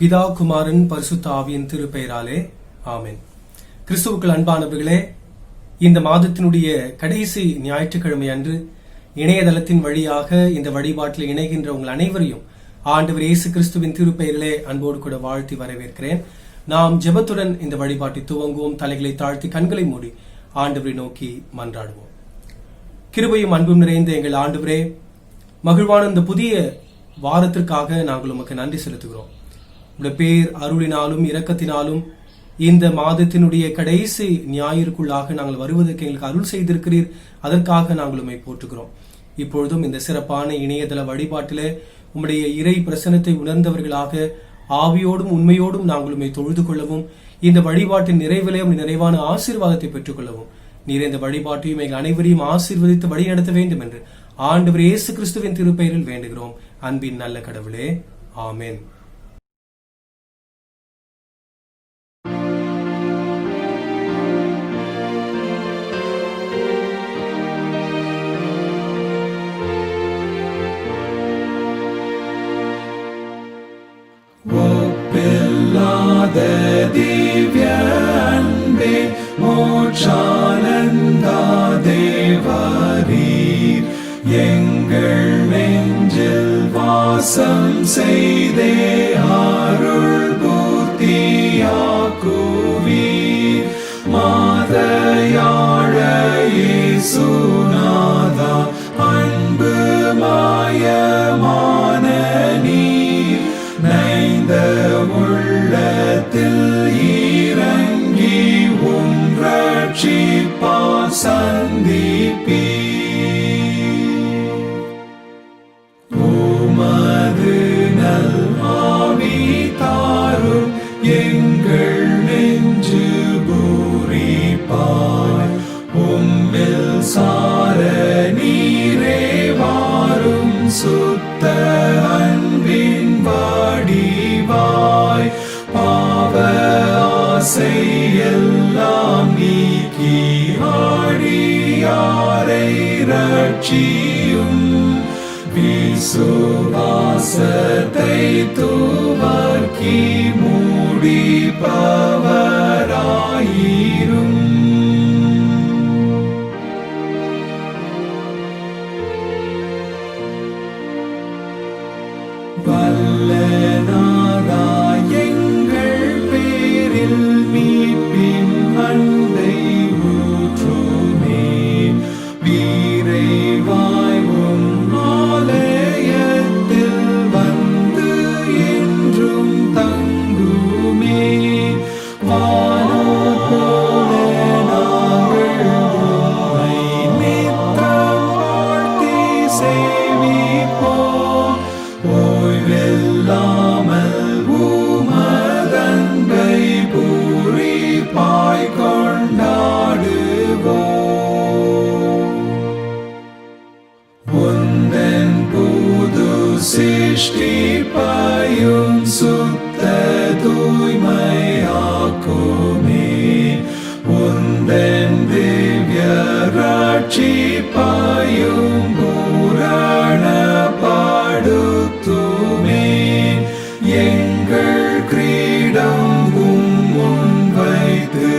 பிதா, குமாரன், பரிசுத்த ஆவியின் திருப்பெயராலே ஆமென். கிறிஸ்துவுக்குள் அன்பானவர்களே, இந்த மாதத்தினுடைய கடைசி ஞாயிற்றுக்கிழமை அன்று இணையதளத்தின் வழியாக இந்த வழிபாட்டில் இணைகின்ற உங்கள் அனைவரையும் ஆண்டவர் இயேசு கிறிஸ்துவின் திருப்பெயரிலே அன்போடு கூட வாழ்த்தி வரவேற்கிறேன். நாம் ஜெபத்துடன் இந்த வழிபாட்டை துவங்குவோம். தலைகளை தாழ்த்தி கண்களை மூடி ஆண்டவரை நோக்கி மன்றாடுவோம். கிருபையும் அன்பும் நிறைந்த எங்கள் ஆண்டவரே, மகிழ்வான இந்த புதிய வாரத்திற்காக நாங்கள் உமக்கு நன்றி செலுத்துகிறோம். உடைய பேர் அருளினாலும் இரக்கத்தினாலும் இந்த மாதத்தினுடைய கடைசி ஞாயிற்குள்ளாக நாங்கள் வருவதற்கு எங்களுக்கு அருள் செய்திருக்கிறீர். அதற்காக நாங்கள் உம்மை போற்றுகிறோம். இப்பொழுதும் இந்த சிறப்பான இணையதள வழிபாட்டிலே உம்முடைய இறை பிரசன்னத்தை உணர்ந்தவர்களாக ஆவியோடும் உண்மையோடும் நாங்கள் உம்மை தொழுது கொள்ளவும், இந்த வழிபாட்டின் நிறைவிலே நிறைவான ஆசீர்வாதத்தை பெற்றுக் கொள்ளவும் நீர் இந்த வழிபாட்டையும் எங்கள் அனைவரையும் ஆசீர்வதித்து வழிநடத்த வேண்டும் என்று ஆண்டவர் இயேசு கிறிஸ்துவின் திருப்பெயரில் வேண்டுகிறோம். அன்பின் நல்ல கடவுளே, ஆமென். திவ்ய அன்பே, மோட்சானந்தா தேவரீர் எங்கள் நெஞ்சில் வாசம் செய்தே அருள் பூர்த்தியாக்குவீர். மாதையாழ இயேசுநாதா, அன்பு மாயமான நீர் நைந்த உள்ளத்தில் இறங்கி உம் ரட்சிப்பா சந்திப்பீர். உமது நல் ஆவி தாரும் எங்கள் நெஞ்சு பூரிப்பாய். உம்மில் சார நீரே வாரும் சுத்த அன்பின் வாடிவாய். பாவ ஆசை எல்லாம் நீக்கி ஆடியாரை ரட்சியும். விசுவாசத்தை துவக்கி முடிப்பவராயிரும். வல்லநாதா, எங்கள் பேரில் மீட்பின் அன்பை ஊற்றுமே. வீரைவாய் உம் ஆலயத்தில் வந்து என்றும் தங்குமே. வானோர் போல நாங்கள் உம்மை நித்தம் வாழ்த்தி சேவிப்போம். ஓய்வில்லாமல் உமதன்பை பூரிப்பாய் கொண்டாடுவோம். உந்தன் புது சிருஷ்டிப்பையும் சுத்த தூய்மையாக்குமே. உந்தன் திவ்ய ரட்சிப்பையும் பூரணப்படுத்துமே. எங்கள் கிரீடம் முன் வைத்து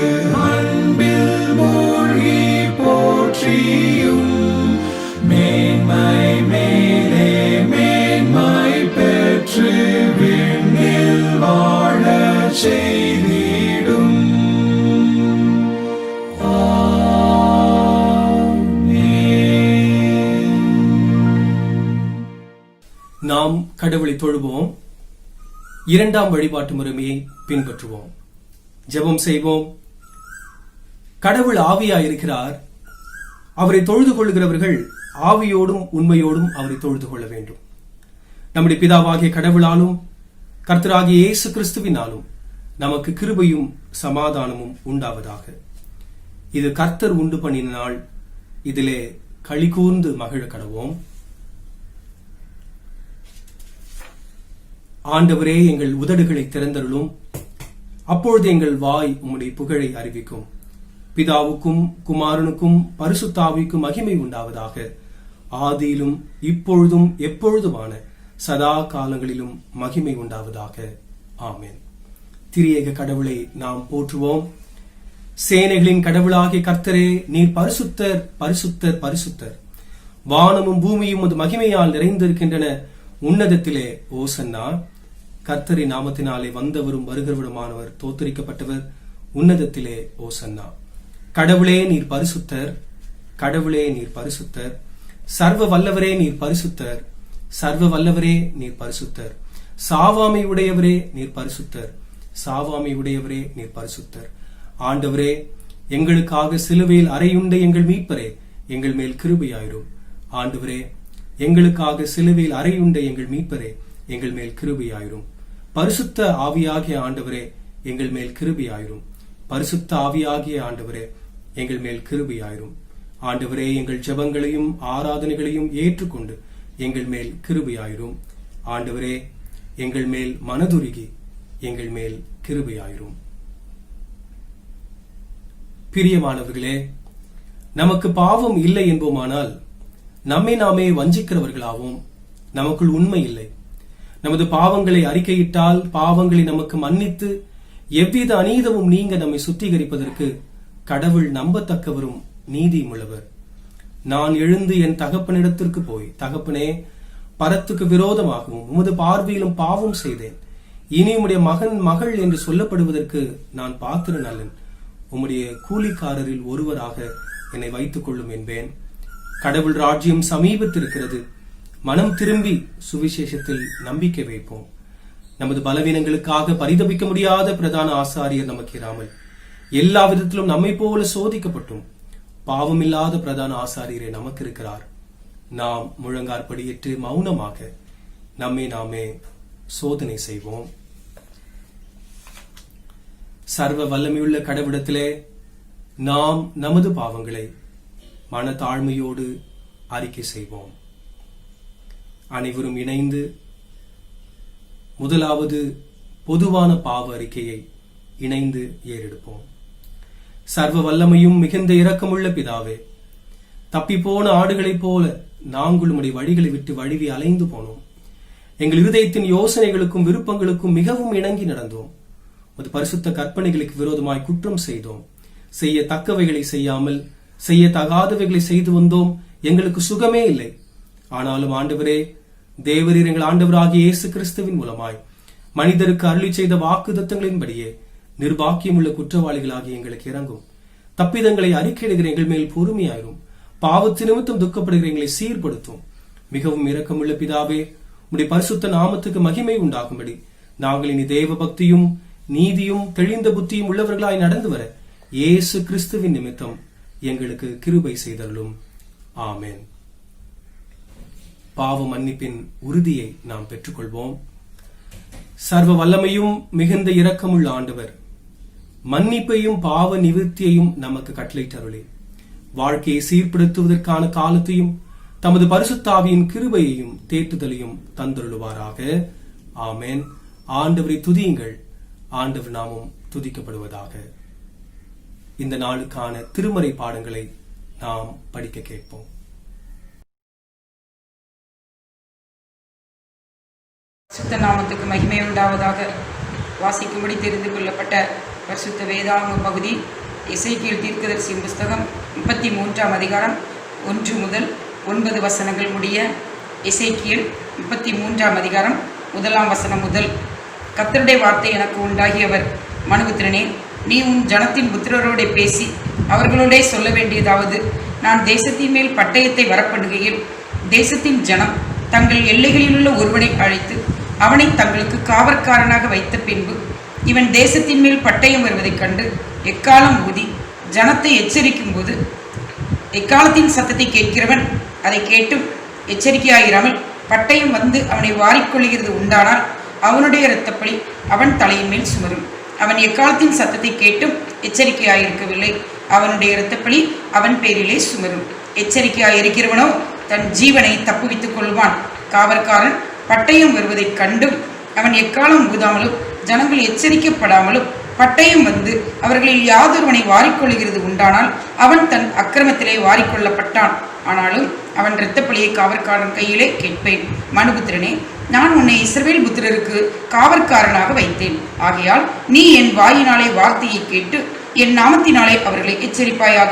அன்பில் மூழ்கி போற்றியும். மேன்மை மேலே மேன்மை பெற்று விண்ணில் வாழ செய்திடும். நாம் கடவுளை தொழுவோம். இரண்டாம் வழிபாட்டு முறைமையை பின்பற்றுவோம். ஜெபம் செய்வோம். கடவுள் ஆவியாயிருக்கிறார். அவரை தொழுது கொள்கிறவர்கள் ஆவியோடும் உண்மையோடும் அவரை தொழுது கொள்ள வேண்டும். நம்முடைய பிதாவாகிய கடவுளாலும் கர்த்தராகிய இயேசு கிறிஸ்துவினாலும் நமக்கு கிருபையும் சமாதானமும் உண்டாவதாக. இது கர்த்தர் உண்டு பண்ணின நாள், இதிலே களி கூர்ந்து மகிழ கடவோம். ஆண்டவரே, எங்கள் உதடுகளை திறந்தருளும். அப்பொழுது எங்கள் வாய் உம்முடைய புகழை அறிவிக்கும். பிதாவுக்கும் குமாரனுக்கும் பரிசுத்த ஆவிக்கும் மகிமை உண்டாவதாக. ஆதியிலும் இப்பொழுதும் எப்பொழுதுமான சதா காலங்களிலும் மகிமை உண்டாவதாக. ஆமென். திரியேக கடவுளை நாம் போற்றுவோம். சேனைகளின் கடவுளாகிய கர்த்தரே, நீர் பரிசுத்தர், பரிசுத்தர், பரிசுத்தர். வானமும் பூமியும் உமது மகிமையால் நிறைந்திருக்கின்றன. உன்னதத்திலே ஓசன்னா. கர்த்தரின் நாமத்தினாலே வந்தவரும் வருகிறவருமானவர் தோத்தரிக்கப்பட்டவர். உன்னதத்திலே ஓசன்னா. கடவுளே நீர் பரிசுத்தர், கடவுளே நீர் பரிசுத்தர். சர்வ வல்லவரே நீர் பரிசுத்தர், சர்வ வல்லவரே நீர் பரிசுத்தர். சாவாமை உடையவரே நீர் பரிசுத்தர், சாவாமை உடையவரே நீர் பரிசுத்தர். ஆண்டவரே, எங்களுக்காக சிலுவையில் அறையுண்ட எங்கள் மீட்பரே, எங்கள் மேல் கிருபையாயிரும். ஆண்டவரே, எங்களுக்காக சிலுவையில் அறையுண்ட எங்கள் மீட்பரே, எங்கள் மேல் கிருபையாயிரும். பரிசுத்த ஆவியாகிய ஆண்டவரே, எங்கள் மேல் கிருபையாயிரும். பரிசுத்த ஆவியாகிய ஆண்டவரே, எங்கள் மேல் கிருபையாயிரும். ஆண்டவரே, எங்கள் ஜெபங்களையும் ஆராதனைகளையும் ஏற்றுக்கொண்டு எங்கள் மேல் கிருபையாயிரும். ஆண்டவரே, எங்கள் மேல் மனதுருகி எங்கள் மேல் கிருபையாயிரும். பிரியமானவர்களே, நமக்கு பாவம் இல்லை என்போமானால் நம்மை நாமே வஞ்சிக்கிறவர்களாவோம். நமக்குள் உண்மை இல்லை. நமது பாவங்களை அறிக்கையிட்டால் பாவங்களை நமக்கு மன்னித்து எவ்வித அநீதமும் நீங்க நம்மை சுத்திகரிப்பதற்கு கடவுள் நம்பத்தக்கவரும் நீதியுமுள்ளவர். நான் எழுந்து என் தகப்பனிடத்திற்கு போய், தகப்பனே, பரத்துக்கு விரோதமாகவும் உமது பார்வையிலும் பாவம் செய்தேன். இனி உம்முடைய மகன் மகள் என்று சொல்லப்படுவதற்கு நான் பாத்திரன் அல்லன். உம்முடைய கூலிக்காரரில் ஒருவராக என்னை வைத்துக் கொள்ளும் என்பேன். கடவுள் ராஜ்யம் சமீபத்திருக்கிறது. மனம் திரும்பி சுவிசேஷத்தில் நம்பிக்கை வைப்போம். நமது பலவீனங்களுக்காக பரிதபிக்க முடியாத பிரதான ஆசாரியர் நமக்கு இராமல் எல்லா விதத்திலும் நம்மை போல சோதிக்கப்பட்டும் பாவமில்லாத பிரதான ஆசாரியரே நமக்கு இருக்கிறார். நாம் முழங்காற்படியிட்டு மௌனமாக நம்மை நாமே சோதனை செய்வோம். சர்வ வல்லமையுள்ள கடவுளத்திலே நாம் நமது பாவங்களை மனத்தாழ்மையோடு அறிக்கை செய்வோம். அனைவரும் இணைந்து முதலாவது பொதுவான பாவ அறிக்கையை இணைந்து ஏறெடுப்போம். சர்வ வல்லமையும் மிகுந்த இரக்கமுள்ள பிதாவே, தப்பிப்போன ஆடுகளைப் போல நாங்கள் உம்முடைய வழிகளை விட்டு வழுவி அலைந்து போனோம். எங்கள் இருதயத்தின் யோசனைகளுக்கும் விருப்பங்களுக்கும் மிகவும் இணங்கி நடந்தோம். உமது பரிசுத்த கற்பனைகளுக்கு விரோதமாய் குற்றம் செய்தோம். செய்ய தக்கவைகளை செய்யாமல் செய்ய தகாதவைகளை செய்து வந்தோம். எங்களுக்கு சுகமே இல்லை. ஆனாலும் ஆண்டவரே, தேவரீர் எங்கள் ஆண்டவராகிய இயேசு கிறிஸ்துவின் மூலமாய் மனிதருக்கு அருளி செய்த வாக்குத்தத்தங்களின்படியே நிர்பாக்கியமுள்ள குற்றவாளிகளாகிய எங்களுக்கு இறங்கும். தப்பிதங்களை அறிக்கையிடுகிற எங்கள் மேல் பொறுமையாயிரும். பாவத்து நிமித்தம் துக்கப்படுகிற எங்களை சீர்படுத்தும். மிகவும் இரக்கமுள்ள பிதாவே, உம்முடைய பரிசுத்த நாமத்துக்கு மகிமை உண்டாகும்படி நாங்கள் இனி தேவ பக்தியும் நீதியும் தெளிந்த புத்தியும் உள்ளவர்களாய் நடந்து வர இயேசு கிறிஸ்துவின் நிமித்தம் எங்களுக்கு கிருபை செய்தருளும். ஆமென். பாவ மன்னிப்பின் உறுதியை நாம் பெற்றுக்கொள்வோம். சர்வ வல்லமையும் மிகுந்த இரக்கமுள்ள ஆண்டவர் மன்னிப்பையும் பாவ நிவிர்த்தியையும் நமக்கு கட்டளையிட்டருளி வாழ்க்கையை சீர்படுத்துவதற்கான காலத்தையும் தமது பரிசுத்தாவியின் கிருபையையும் தேற்றுதலையும் தந்தருளுவாராக. ஆமென். ஆண்டவரை துதியுங்கள். ஆண்டவர் நாமும் துதிக்கப்படுவதாக. இந்த நாளுக்கான திருமறை பாடங்களை நாம் படிக்க கேட்போம். பரிசுத்த நாமத்துக்கு மகிமை உண்டாவதாக. வாசிக்கும்படி தெரிந்து கொள்ளப்பட்ட பரிசுத்த வேதாகம பகுதி எசேக்கியேல் தீர்க்கதரிசியின் புஸ்தகம் 33ஆம் அதிகாரம் 1 முதல் 9 வசனங்கள் முடிய. எசேக்கியேல் 33ஆம் அதிகாரம் 1ஆம் வசனம் முதல். கர்த்தருடைய வார்த்தை எனக்கு உண்டாகியவர், மனுபுத்திரனே, நீ உன் ஜனத்தின் புத்திரரோடே பேசி அவர்களோடே சொல்ல வேண்டியதாவது, நான் தேசத்தின் மேல் பட்டயத்தை வரப்பண்ணுகையில் தேசத்தின் ஜனம் தங்கள் எல்லைகளிலுள்ள ஒருவனை அழைத்து அவனை தங்களுக்கு காவற்காரனாக வைத்த பின்பு இவன் தேசத்தின் மேல் பட்டயம் வருவதைக் கண்டு எக்காலம் ஊதி ஜனத்தை எச்சரிக்கும் போது எக்காலத்தின் சத்தத்தை கேட்கிறவன் அதை கேட்டும் எச்சரிக்கையாயிராமல் பட்டயம் வந்து அவனை வாரிக்கொள்கிறது உண்டானால் அவனுடைய இரத்தப்பழி அவன் தலையின் மேல் சுமரும். அவன் எக்காலத்தின் சத்தத்தை கேட்டும் எச்சரிக்கையாயிருக்கவில்லை, அவனுடைய இரத்தப்பழி அவன் பேரிலே சுமரும். எச்சரிக்கையாயிருக்கிறவனோ தன் ஜீவனை தப்புவித்துக் கொள்வான். காவற்காரன் பட்டயம் வருவதைக் கண்டும் அவன் எக்காலம் ஊதாமலும் ஜனங்கள் எச்சரிக்கப்படாமலும் பட்டயம் வந்து அவர்களில் யாதொருவனை வாரிக்கொள்கிறது உண்டானால் அவன் தன் அக்கிரமத்திலே வாரிக்கொள்ளப்பட்டான். ஆனாலும் அவன் இரத்தப்பழியை காவற்காரன் கையிலே கேட்பேன். மனுபுத்திரனே, நான் உன்னை இஸ்ரவேல் புத்திரருக்கு காவற்காரனாக வைத்தேன். ஆகையால் நீ என் வாயினாலே வார்த்தையை கேட்டு என் நாமத்தினாலே அவர்களை எச்சரிப்பாயாக.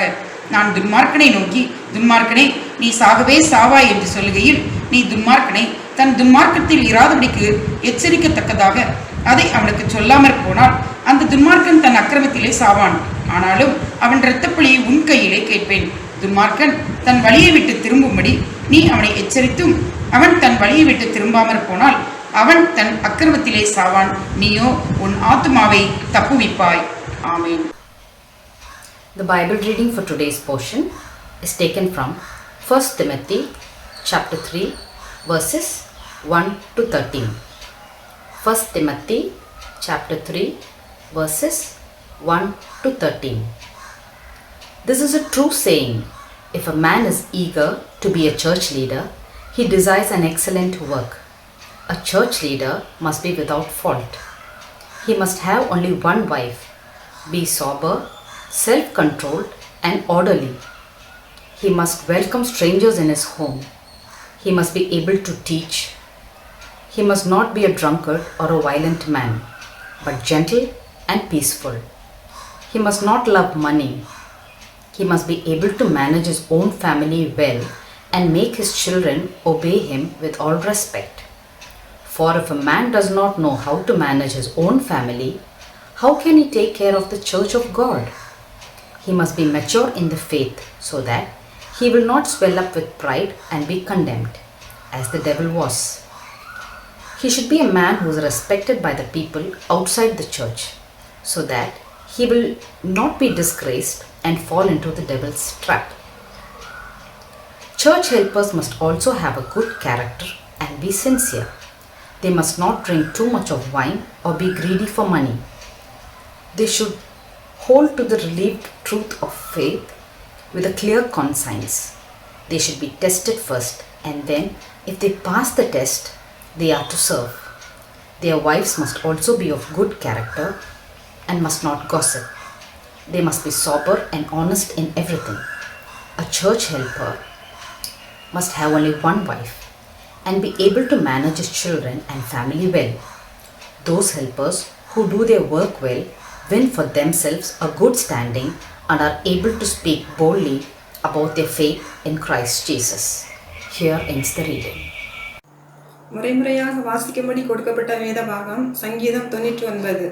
நான் துன்மார்க்கனை நோக்கி, துன்மார்க்கனே, நீ சாகவே சாவாய் என்று சொல்லுகையில், நீ துன்மார்க்கனை தன் துன்மார்க்கத்தில் இராதபடிக்கு எச்சரிக்கத்தக்கதாக அதை அவனுக்கு சொல்லாமற் போனால் அந்த துன்மார்க்கன் தன் அக்கிரமத்திலே சாவான். ஆனாலும் அவன் இரத்தப்பழியை உன் கையிலே கேட்பேன். துன்மார்க்கன் தன் வழியை விட்டு திரும்பும்படி நீ அவனை எச்சரித்தும் அவன் தன் வழியை விட்டு திரும்பாமற் போனால் அவன் தன் அக்கிரமத்திலே சாவான். நீயோ உன் ஆத்துமாவை தப்புவிப்பாய். ஆமென். The Bible reading for today's portion is taken from 1 Timothy chapter 3 verses 1 to 13. 1 Timothy chapter 3 verses 1 to 13. This is a true saying. If a man is eager to be a church leader, he desires an excellent work. A church leader must be without fault. He must have only one wife, be sober, self-controlled and orderly. He must welcome strangers in his home. He must be able to teach. He must not be a drunkard or a violent man, but gentle and peaceful. He must not love money. He must be able to manage his own family well and make his children obey him with all respect. For if a man does not know how to manage his own family, how can he take care of the church of God? He must be mature in the faith so that he will not swell up with pride and be condemned, as the devil was. He should be a man who is respected by the people outside the church, so that he will not be disgraced and fall into the devil's trap. Church helpers must also have a good character and be sincere. They must not drink too much of wine or be greedy for money. They should hold to the relieved truth of faith with a clear conscience. They should be tested first, and then, if they pass the test, they are to serve. Their wives must also be of good character and must not gossip. They must be sober and honest in everything. A church helper must have only one wife and be able to manage his children and family well. Those helpers who do their work well win for themselves a good standing and are able to speak boldly about their faith in Christ Jesus. Here ends the reading. முறைமுறையாக வாசிக்கும்படி கொடுக்கப்பட்ட வேத பாகம் சங்கீதம் 99.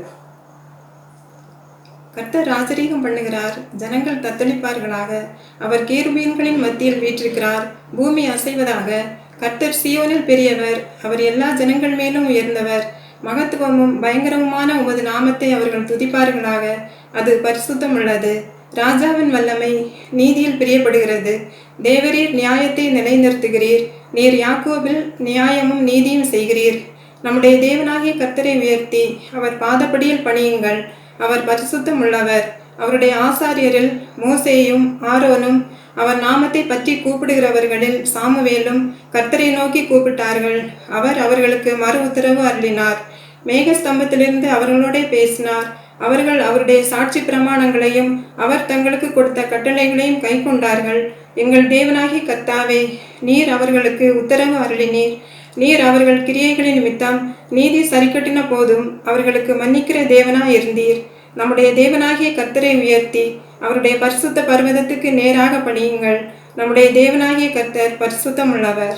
கர்த்தர் ராஜரீகம் பண்ணுகிறார், ஜனங்கள் தத்தளிப்பார்களாக. அவர் கேருபீன்களின் மத்தியில் வீற்றிருக்கிறார், பூமி அசைவதாக. கர்த்தர் சீயோனில் பெரியவர், அவர் எல்லா ஜனங்கள் மேலும் உயர்ந்தவர். மகத்துவமும் பயங்கரமுமான உமது நாமத்தை அவர்கள் துதிப்பார்களாக. அது பரிசுத்தம் உள்ளது. ராஜாவின் வல்லமை நீதியில் பிரியப்படுகிறது. தேவரீர் நியாயத்தை நிலைநிறுத்துகிறீர். நீர் யாக்கோபில் நியாயமும் நீதியும் செய்கிறீர். நம்முடைய தேவனாகிய கர்த்தரை உயர்த்தி அவர் பாதப்படியில் பணியுங்கள். அவர் பரிசுத்தம் உள்ளவர். அவருடைய ஆசாரியரில் மோசேயும் ஆரோனும் அவர் நாமத்தை பற்றி கூப்பிடுகிறவர்களில் சாமுவேலும் கர்த்தரை நோக்கி கூப்பிட்டார்கள். அவர் அவர்களுக்கு மறு உத்தரவு அருளினார். மேகஸ்தம்பத்திலிருந்து அவர்களோட பேசினார். அவர்கள் அவருடைய சாட்சி பிரமாணங்களையும் அவர் தங்களுக்கு கொடுத்த கட்டளைகளையும் கை கொண்டார்கள். எங்கள் தேவனாகி கர்த்தாவே, நீர் அவர்களுக்கு உத்தரவு அருளினீர். நீர் அவர்கள் கிரியைகளின் நிமித்தம் நீதி சரிக்கட்டின போதும் அவர்களுக்கு மன்னிக்கிற தேவனாய் இருந்தீர். நம்முடைய தேவனாகிய கர்த்தரை உயர்த்தி அவருடைய பரிசுத்த பர்வதத்துக்கு நேராக பணியுங்கள். நம்முடைய தேவனாகிய கர்த்தர் பரிசுத்தம் உள்ளவர்.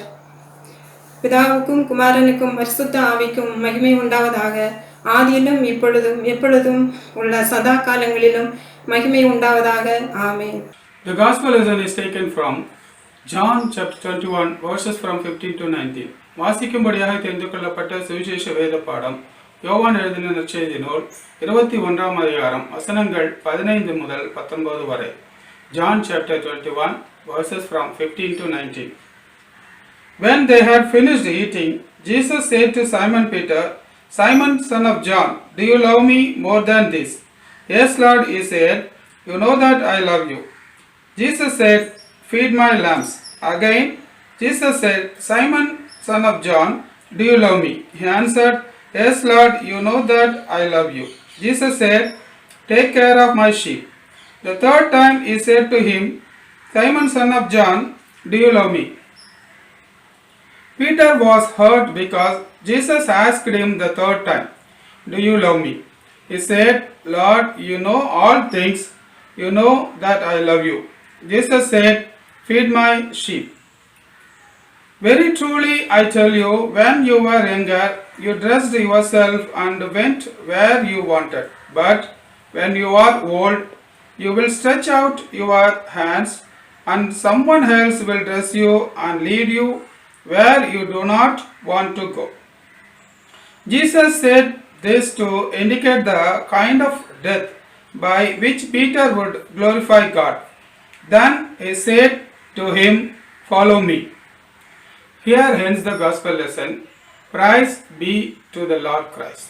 பிதாவுக்கும் குமாரனுக்கும் பரிசுத்த ஆவிக்கும் மகிமை உண்டாவதாக. ஆதியிலும் இப்பொழுதும் எப்பொழுதும் உள்ள சதா காலங்களிலும் மகிமை உண்டாவதாக. ஆமென். The gospel lesson is taken from John chapter 21 verses from 15 to 19. வாசிக்கும்படியாக தெரிந்து கொள்ளப்பட்ட சுவிசேஷ வேத பாடம் யோவான் எழுதின நற்செய்தி நூல் 21ஆம் அதிகாரம் வசனங்கள் 15 முதல் 19 வரை. John chapter 21 verses from 15 to 19. When they had finished eating, Jesus said to Simon Peter, Simon, son of John, do you love me more than this? Yes, Lord, he said, you know that I love you. Jesus said, feed my lambs. Again, Jesus said, Simon, son of John, do you love me? He answered, yes, Lord, you know that I love you. Jesus said, take care of my sheep. The third time he said to him, Simon, son of John, do you love me? Peter was hurt because Jesus asked him the third time, "Do you love me?" He said, "Lord, you know all things. You know that I love you." Jesus said, "Feed my sheep." Very truly I tell you, when you were younger, you dressed yourself and went where you wanted. But when you are old, you will stretch out your hands, and someone else will dress you and lead you where you do not want to go. Jesus said this to indicate the kind of death by which Peter would glorify God. Then he said to him, "Follow me." Here ends the gospel lesson. Praise be to the Lord Christ.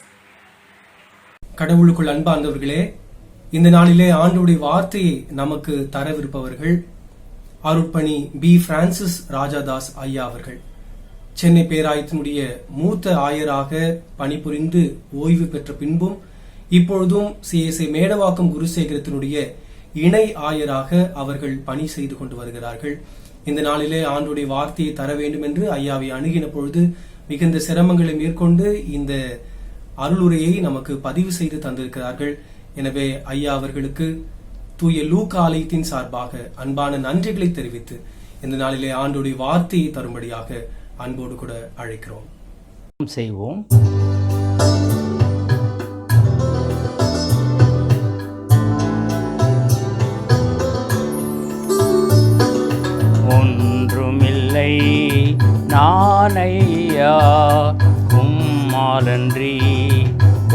கடவுளுக்குள் அன்பார்ந்தவர்களே, இந்த நாளிலே ஆண்டவருடைய வார்த்தையை நமக்கு தரவிருப்பவர்கள் அருட்பணி B Francis ராஜாதாஸ் ஐயா அவர்கள். சென்னை பேராயத்தினுடைய மூத்த ஆயராக பணிபுரிந்து ஓய்வு பெற்ற பின்பும் இப்பொழுதும் சிஎஸ்ஐ மேடவாக்கம் குருசேகரத்தினுடைய இணை ஆயராக அவர்கள் பணி செய்து கொண்டு வருகிறார்கள். இந்த நாளிலே ஆண்டுடைய வார்த்தையை தர வேண்டும் என்று ஐயாவை அணுகின பொழுது மிகுந்த சிரமங்களை மேற்கொண்டு இந்த அருளுரையை நமக்கு பதிவு செய்து தந்திருக்கிறார்கள். எனவே ஐயா அவர்களுக்கு தூய லூக்கா ஆலயத்தின் சார்பாக அன்பான நன்றிகளை தெரிவித்து இந்த நாளிலே ஆண்டுடைய வார்த்தையை தரும்படியாக அன்போடு கூட அழைக்கிறோம். செய்வோம். ஒன்றுமில்லை நானையா உம்மாலன்றி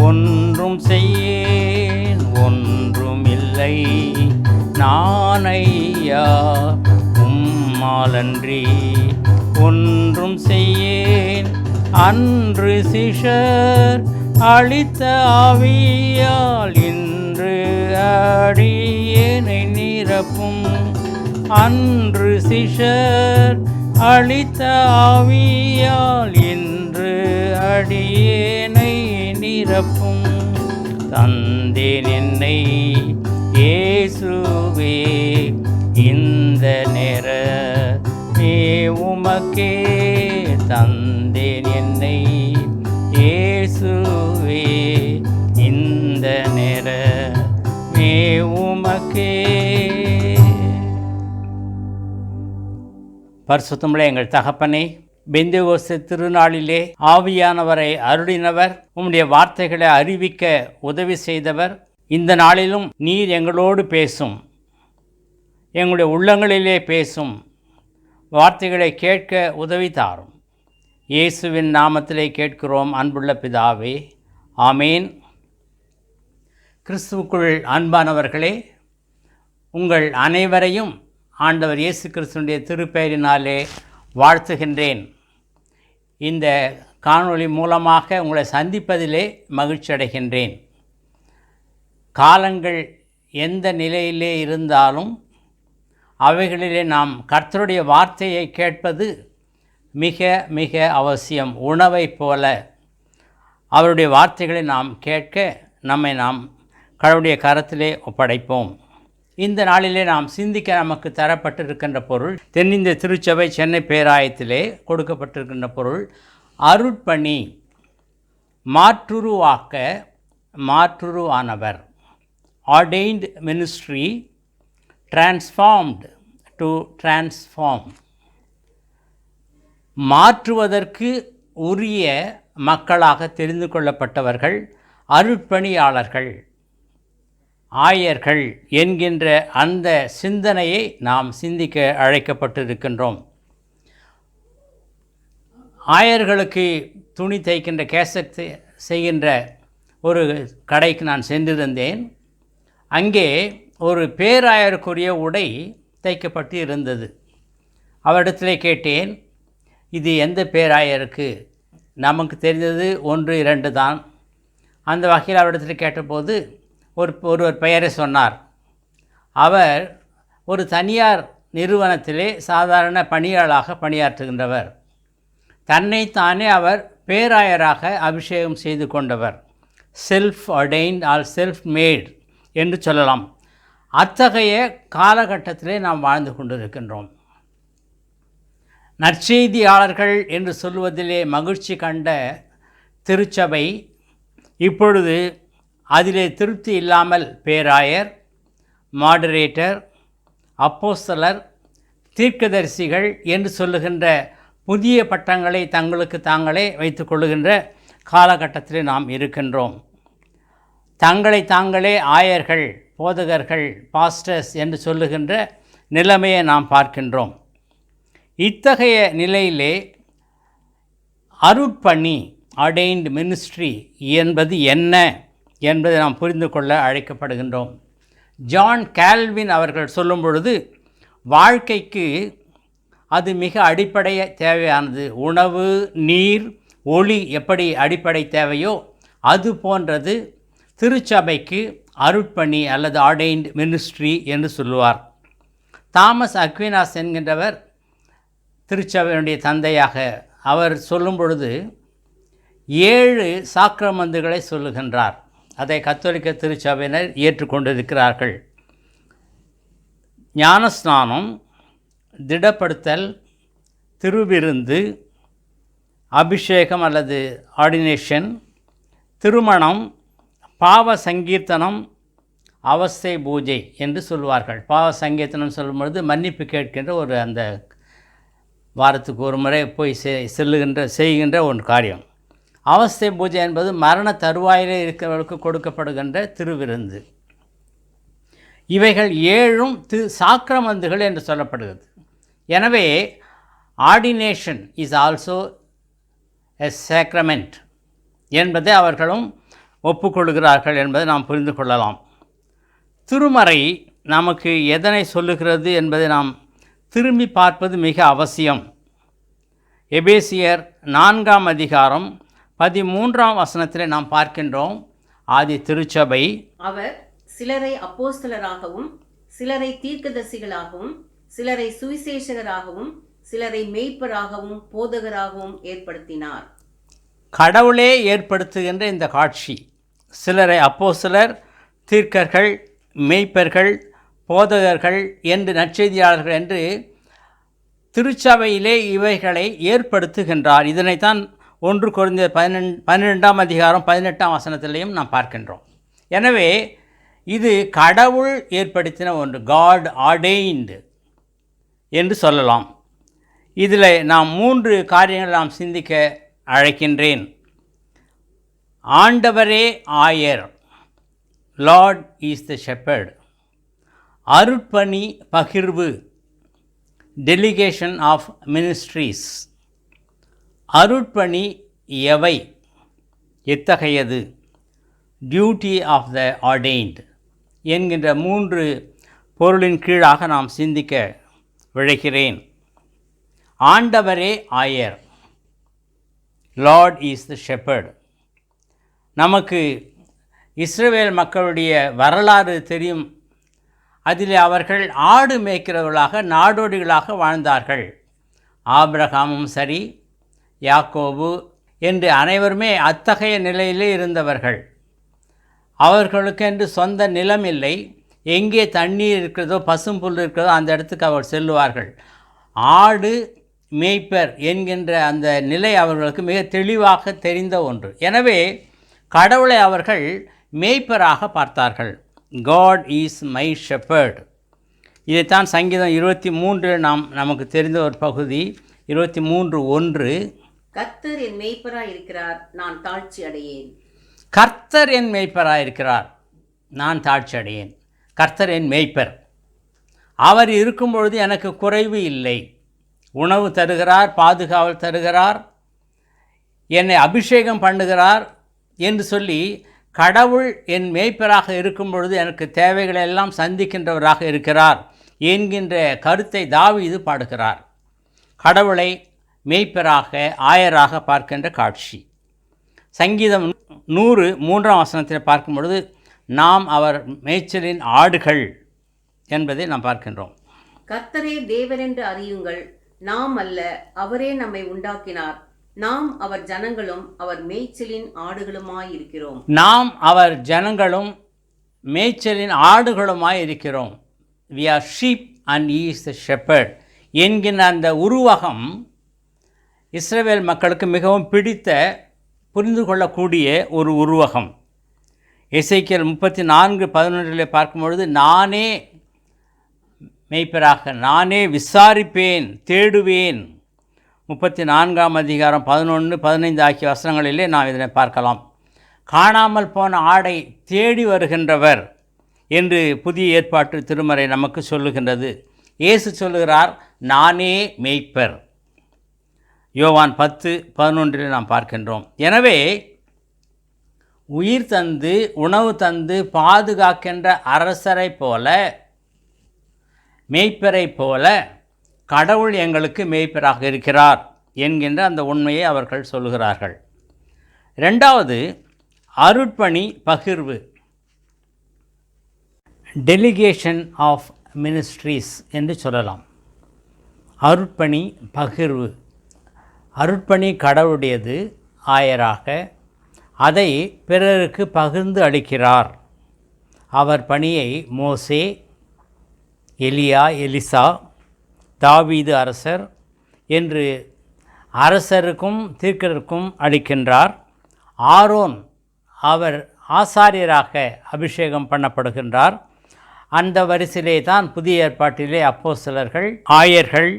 ஒன்றும் செய்யேன். ஒன்றுமில்லை நானையா உம்மாலன்றி ஒன்றும் செய்யேன். அன்று சிஷர் அளித்த ஆவியால் இன்று அடியேனை நிரப்பும். அன்று சிஷர் அளித்த ஆவியால் இன்று அடியேனை நிரப்பும். தந்தேன் என்னை இயேசுவே இந்த நேர உமக்கே. தந்தேன் என்னை இயேசுவே இந்த நேர உமக்கே. பரிசுத்தமுள்ள எங்கள் தகப்பனே, பெந்தெகோஸ்து திருநாளிலே ஆவியானவரை அருளினவர், உம்முடைய வார்த்தைகளை அறிவிக்க உதவி செய்தவர். இந்த நாளிலும் நீர் எங்களோடு பேசும், எங்களுடைய உள்ளங்களிலே பேசும் வார்த்தைகளை கேட்க உதவி தாரும். இயேசுவின் நாமத்திலே கேட்கிறோம் அன்புள்ள பிதாவே, ஆமேன். கிறிஸ்துவுக்குள் அன்பானவர்களே, உங்கள் அனைவரையும் ஆண்டவர் இயேசு கிறிஸ்துவினுடைய திருப்பெயரினாலே வாழ்த்துகின்றேன். இந்த காணொளி மூலமாக உங்களை சந்திப்பதிலே மகிழ்ச்சி அடைகின்றேன். காலங்கள் எந்த நிலையிலே இருந்தாலும் அவைகளிலே நாம் கர்த்தருடைய வார்த்தையை கேட்பது மிக மிக அவசியம். உணவைப் போல அவருடைய வார்த்தைகளை நாம் கேட்க நம்மை கடவுளுடைய கரத்திலே ஒப்படைப்போம். இந்த நாளிலே நாம் சிந்திக்க நமக்கு தரப்பட்டிருக்கின்ற பொருள், தென்னிந்திய திருச்சபை சென்னை பேராயத்திலே கொடுக்கப்பட்டிருக்கின்ற பொருள் அருட்பணி, மாற்றுருவாக்க மாற்றுருவானவர். ஆர்டெயின்ட் மினிஸ்ட்ரி, transformed to transform. மாற்றுவதற்கு உரிய மக்களாக தெரிந்து கொள்ளப்பட்டவர்கள் அருட்பணியாளர்கள், ஆயர்கள் என்கின்ற அந்த சிந்தனையை நாம் சிந்திக்க அழைக்கப்பட்டிருக்கின்றோம். ஆயர்களுக்கு துணி தைக்கின்ற கேசட் செய்கின்ற ஒரு கடைக்கு நான் சென்றிருந்தேன். அங்கே ஒரு பேராயருக்குரிய உடை தைக்கப்பட்டு இருந்தது. அவரிடத்திலே கேட்டேன், இது எந்த பேராயருக்கு? நமக்கு தெரிந்தது 1-2 தான். அந்த வகையில் அவரிடத்தில் கேட்டபோது ஒருவர் பெயரை சொன்னார். அவர் ஒரு தனியார் நிறுவனத்திலே சாதாரண பணியாளாக பணியாற்றுகின்றவர். தன்னைத்தானே அவர் பேராயராக அபிஷேகம் செய்து கொண்டவர். செல்ஃப் ஆர்டெயின்ட் ஆர் செல்ஃப் மேட் என்று சொல்லலாம். அத்தகைய காலகட்டத்திலே நாம் வாழ்ந்து கொண்டிருக்கின்றோம். நற்செய்தியாளர்கள் என்று சொல்வதிலே மகிழ்ச்சி கண்ட திருச்சபை இப்பொழுது அதிலே திருப்தி இல்லாமல் பேராயர், மாடரேட்டர், அப்போஸ்தலர், தீர்க்கதரிசிகள் என்று சொல்லுகின்ற புதிய பட்டங்களை தங்களுக்கு தாங்களே வைத்துக் கொள்ளுகின்ற காலகட்டத்தில் நாம் இருக்கின்றோம். தங்களை தாங்களே ஆயர்கள், போதகர்கள், பாஸ்டர்ஸ் என்று சொல்லுகின்ற நிலைமையை நாம் பார்க்கின்றோம். இத்தகைய நிலையிலே அருட்பணி, ஆர்டெயின்ட் மினிஸ்ட்ரி என்பது என்ன என்பதை நாம் புரிந்து கொள்ள அழைக்கப்படுகின்றோம். ஜான் கால்வின் அவர்கள் சொல்லும் பொழுது, வாழ்க்கைக்கு அது மிக அடிப்படை தேவையானது. உணவு, நீர், ஒளி எப்படி அடிப்படை தேவையோ அது போன்றது திருச்சபைக்கு அருட்பணி அல்லது ஆர்டெயின்ட் மினிஸ்ட்ரி என்று சொல்லுவார். தாமஸ் அக்வினாஸ் என்கின்றவர் திருச்சபையினுடைய தந்தையாக அவர் சொல்லும் பொழுது 7 சாக்கிரமந்துகளை சொல்லுகின்றார். அதை கத்தோலிக்க திருச்சபையினர் ஏற்றுக்கொண்டிருக்கிறார்கள். ஞானஸ்நானம், திடப்படுத்தல், திருவிருந்து, அபிஷேகம் அல்லது ஆர்டினேஷன், திருமணம், பாவ சங்கீர்த்தனம், அவஸ்தை பூஜை என்று சொல்வார்கள். பாவ சங்கீர்த்தனம் சொல்லும்பொழுது மன்னிப்பு கேட்கின்ற ஒரு அந்த வாரத்துக்கு ஒரு முறை போய் செய்கின்ற ஒரு காரியம். அவஸ்தை பூஜை என்பது மரண தருவாயிலே இருக்கிறவர்களுக்கு கொடுக்கப்படுகின்ற திருவிருந்து. இவைகள் 7ம் சாக்கிரமந்துகள் என்று சொல்லப்படுகிறது. எனவே ordination is also a sacrament என்பதை அவர்களும் ஒப்புக்கொள்கிறார்கள் என்பதை நாம் புரிந்து கொள்ளலாம். திருமறை நமக்கு எதனை சொல்லுகிறது என்பதை நாம் திரும்பி பார்ப்பது மிக அவசியம். எபேசியர் 4ஆம் அதிகாரம் 13ஆம் வசனத்திலே நாம் பார்க்கின்றோம், ஆதி திருச்சபை அவர் சிலரை அப்போஸ்தலராகவும், சிலரை தீர்க்கதரிசிகளாகவும், சிலரை சுவிசேஷகராகவும், சிலரை மேய்ப்பராகவும், போதகராகவும் ஏற்படுத்தினார். கடவுளே ஏற்படுத்துகின்ற இந்த காட்சி, சிலரை அப்போஸ்தலர், தீர்க்கர்கள், மேய்ப்பர்கள், போதகர்கள் என்று நற்செய்தியாளர்கள் என்று திருச்சபையிலே இவைகளை ஏற்படுத்துகின்றார். இதனைத்தான் 1 கொரிந்தியர் 12ஆம் அதிகாரம் 18ஆம் வசனத்திலையும் நாம் பார்க்கின்றோம். எனவே இது கடவுள் ஏற்படுத்தின ஒன்று, காட் ஆர்டெயின்டு என்று சொல்லலாம். இதில் நாம் 3 காரியங்களை நாம் சிந்திக்க அழைக்கின்றேன். ஆண்டவரே ஆயர், லார்ட் இஸ் த ஷெப்பர்ட். அருட்பணி பகிர்வு, டெலிகேஷன் ஆஃப் மினிஸ்ட்ரீஸ். அருட்பணி எவை, எத்தகையது, டியூட்டி ஆஃப் த ஆர்டெயின்ட் என்கின்ற 3 பொருளின் கீழாக நாம் சிந்திக்க விழைகிறேன். ஆண்டவரே ஆயர், லார்ட் இஸ் த ஷெப்பர்ட். நமக்கு இஸ்ரவேல் மக்களுடைய வரலாறு தெரியும். அதில் அவர்கள் ஆடு மேய்க்கிறவர்களாக, நாடோடிகளாக வாழ்ந்தார்கள். ஆபிரகாமும் சரி, யாக்கோபு என்று அனைவருமே அத்தகைய நிலையிலே இருந்தவர்கள். அவர்களுக்கென்று சொந்த நிலம் இல்லை. எங்கே தண்ணீர் இருக்கிறதோ, பசும்புல் இருக்கிறதோ அந்த இடத்துக்கு அவர் செல்லுவார்கள். ஆடு மேய்ப்பர் என்கின்ற அந்த நிலை அவர்களுக்கு மிக தெளிவாக தெரிந்த ஒன்று. எனவே கடவுளை அவர்கள் மேய்ப்பராக பார்த்தார்கள். God is my shepherd. இதைத்தான் சங்கீதம் 23 நமக்கு தெரிந்த ஒரு பகுதி. 23:1, கர்த்தர் என் மேய்ப்பராய் இருக்கிறார், நான் தாழ்ச்சி அடையேன். கர்த்தர் என் மேய்ப்பராய் இருக்கிறார், நான் தாழ்ச்சி அடையேன். கர்த்தர் என் மேய்ப்பர். அவர் இருக்கும் பொழுது எனக்கு குறைவு இல்லை. உணவு தருகிறார், பாதுகாவல் தருகிறார், என்னை அபிஷேகம் பண்ணுகிறார் என்று சொல்லி கடவுள் என் மேய்ப்பராக இருக்கும் பொழுது எனக்கு தேவைகளெல்லாம் சந்திக்கின்றவராக இருக்கிறார் என்கின்ற கருத்தை தாவீது பாடுகிறார். கடவுளை மேய்ப்பராக, ஆயராக பார்க்கின்ற காட்சி. சங்கீதம் 103ஆம் வசனத்தில் பார்க்கும் பொழுது நாம் அவர் மேய்ச்சலின் ஆடுகள் என்பதை நாம் பார்க்கின்றோம். கர்த்தரே தேவனென்று அறியுங்கள், நாம் அல்ல, அவரே நம்மை உண்டாக்கினார். நாம் அவர் ஜனங்களும் அவர் மேய்ச்சலின் ஆடுகளுமாயிருக்கிறோம். நாம் அவர் ஜனங்களும் மேய்ச்சலின் ஆடுகளுமாய் இருக்கிறோம். We are sheep and he is the shepherd என்கின்ற அந்த உருவகம் இஸ்ரவேல் மக்களுக்கு மிகவும் பிடித்த புரிந்து கொள்ளக்கூடிய ஒரு உருவகம். எசேக்கியேல் 34:11 பார்க்கும்பொழுது, நானே மெய்ப்பராக, நானே விசாரிப்பேன், தேடுவேன். 34:11-15 ஆகிய வசனங்களிலே நாம் இதனை பார்க்கலாம். காணாமல் போன ஆடை தேடி வருகின்றவர் என்று புதிய ஏற்பாட்டு திருமறை நமக்கு சொல்லுகின்றது. இயேசு சொல்லுகிறார், நானே மெய்ப்பர். யோவான் 10:11 நாம் பார்க்கின்றோம். எனவே உயிர் தந்து உணவு தந்து பாதுகாக்கின்ற அரசரை போல, மெய்ப்பரை போல கடவுள் எங்களுக்கு மெய்ப்பராக இருக்கிறார் என்கின்ற அந்த உண்மையை அவர்கள் சொல்கிறார்கள். ரெண்டாவது, அருட்பணி பகிர்வு, டெலிகேஷன் ஆஃப் மினிஸ்ட்ரீஸ் என்று சொல்லலாம். அருட்பணி பகிர்வு. அருட்பணி கடவுளுடையது ஆயராக, அதை பிறருக்கு பகிர்ந்து அளிக்கிறார். அவர் பணியை மோசே, எலியா, எலிசா, தாவீது அரசர் என்று அரசருக்கும் தீர்க்கருக்கும் அளிக்கின்றார். ஆரோன் அவர் ஆசாரியராக அபிஷேகம் பண்ணப்படுகின்றார். அந்த வரிசையிலே தான் புதிய ஏற்பாட்டிலே அப்போஸ்தலர்கள், ஆயர்கள்,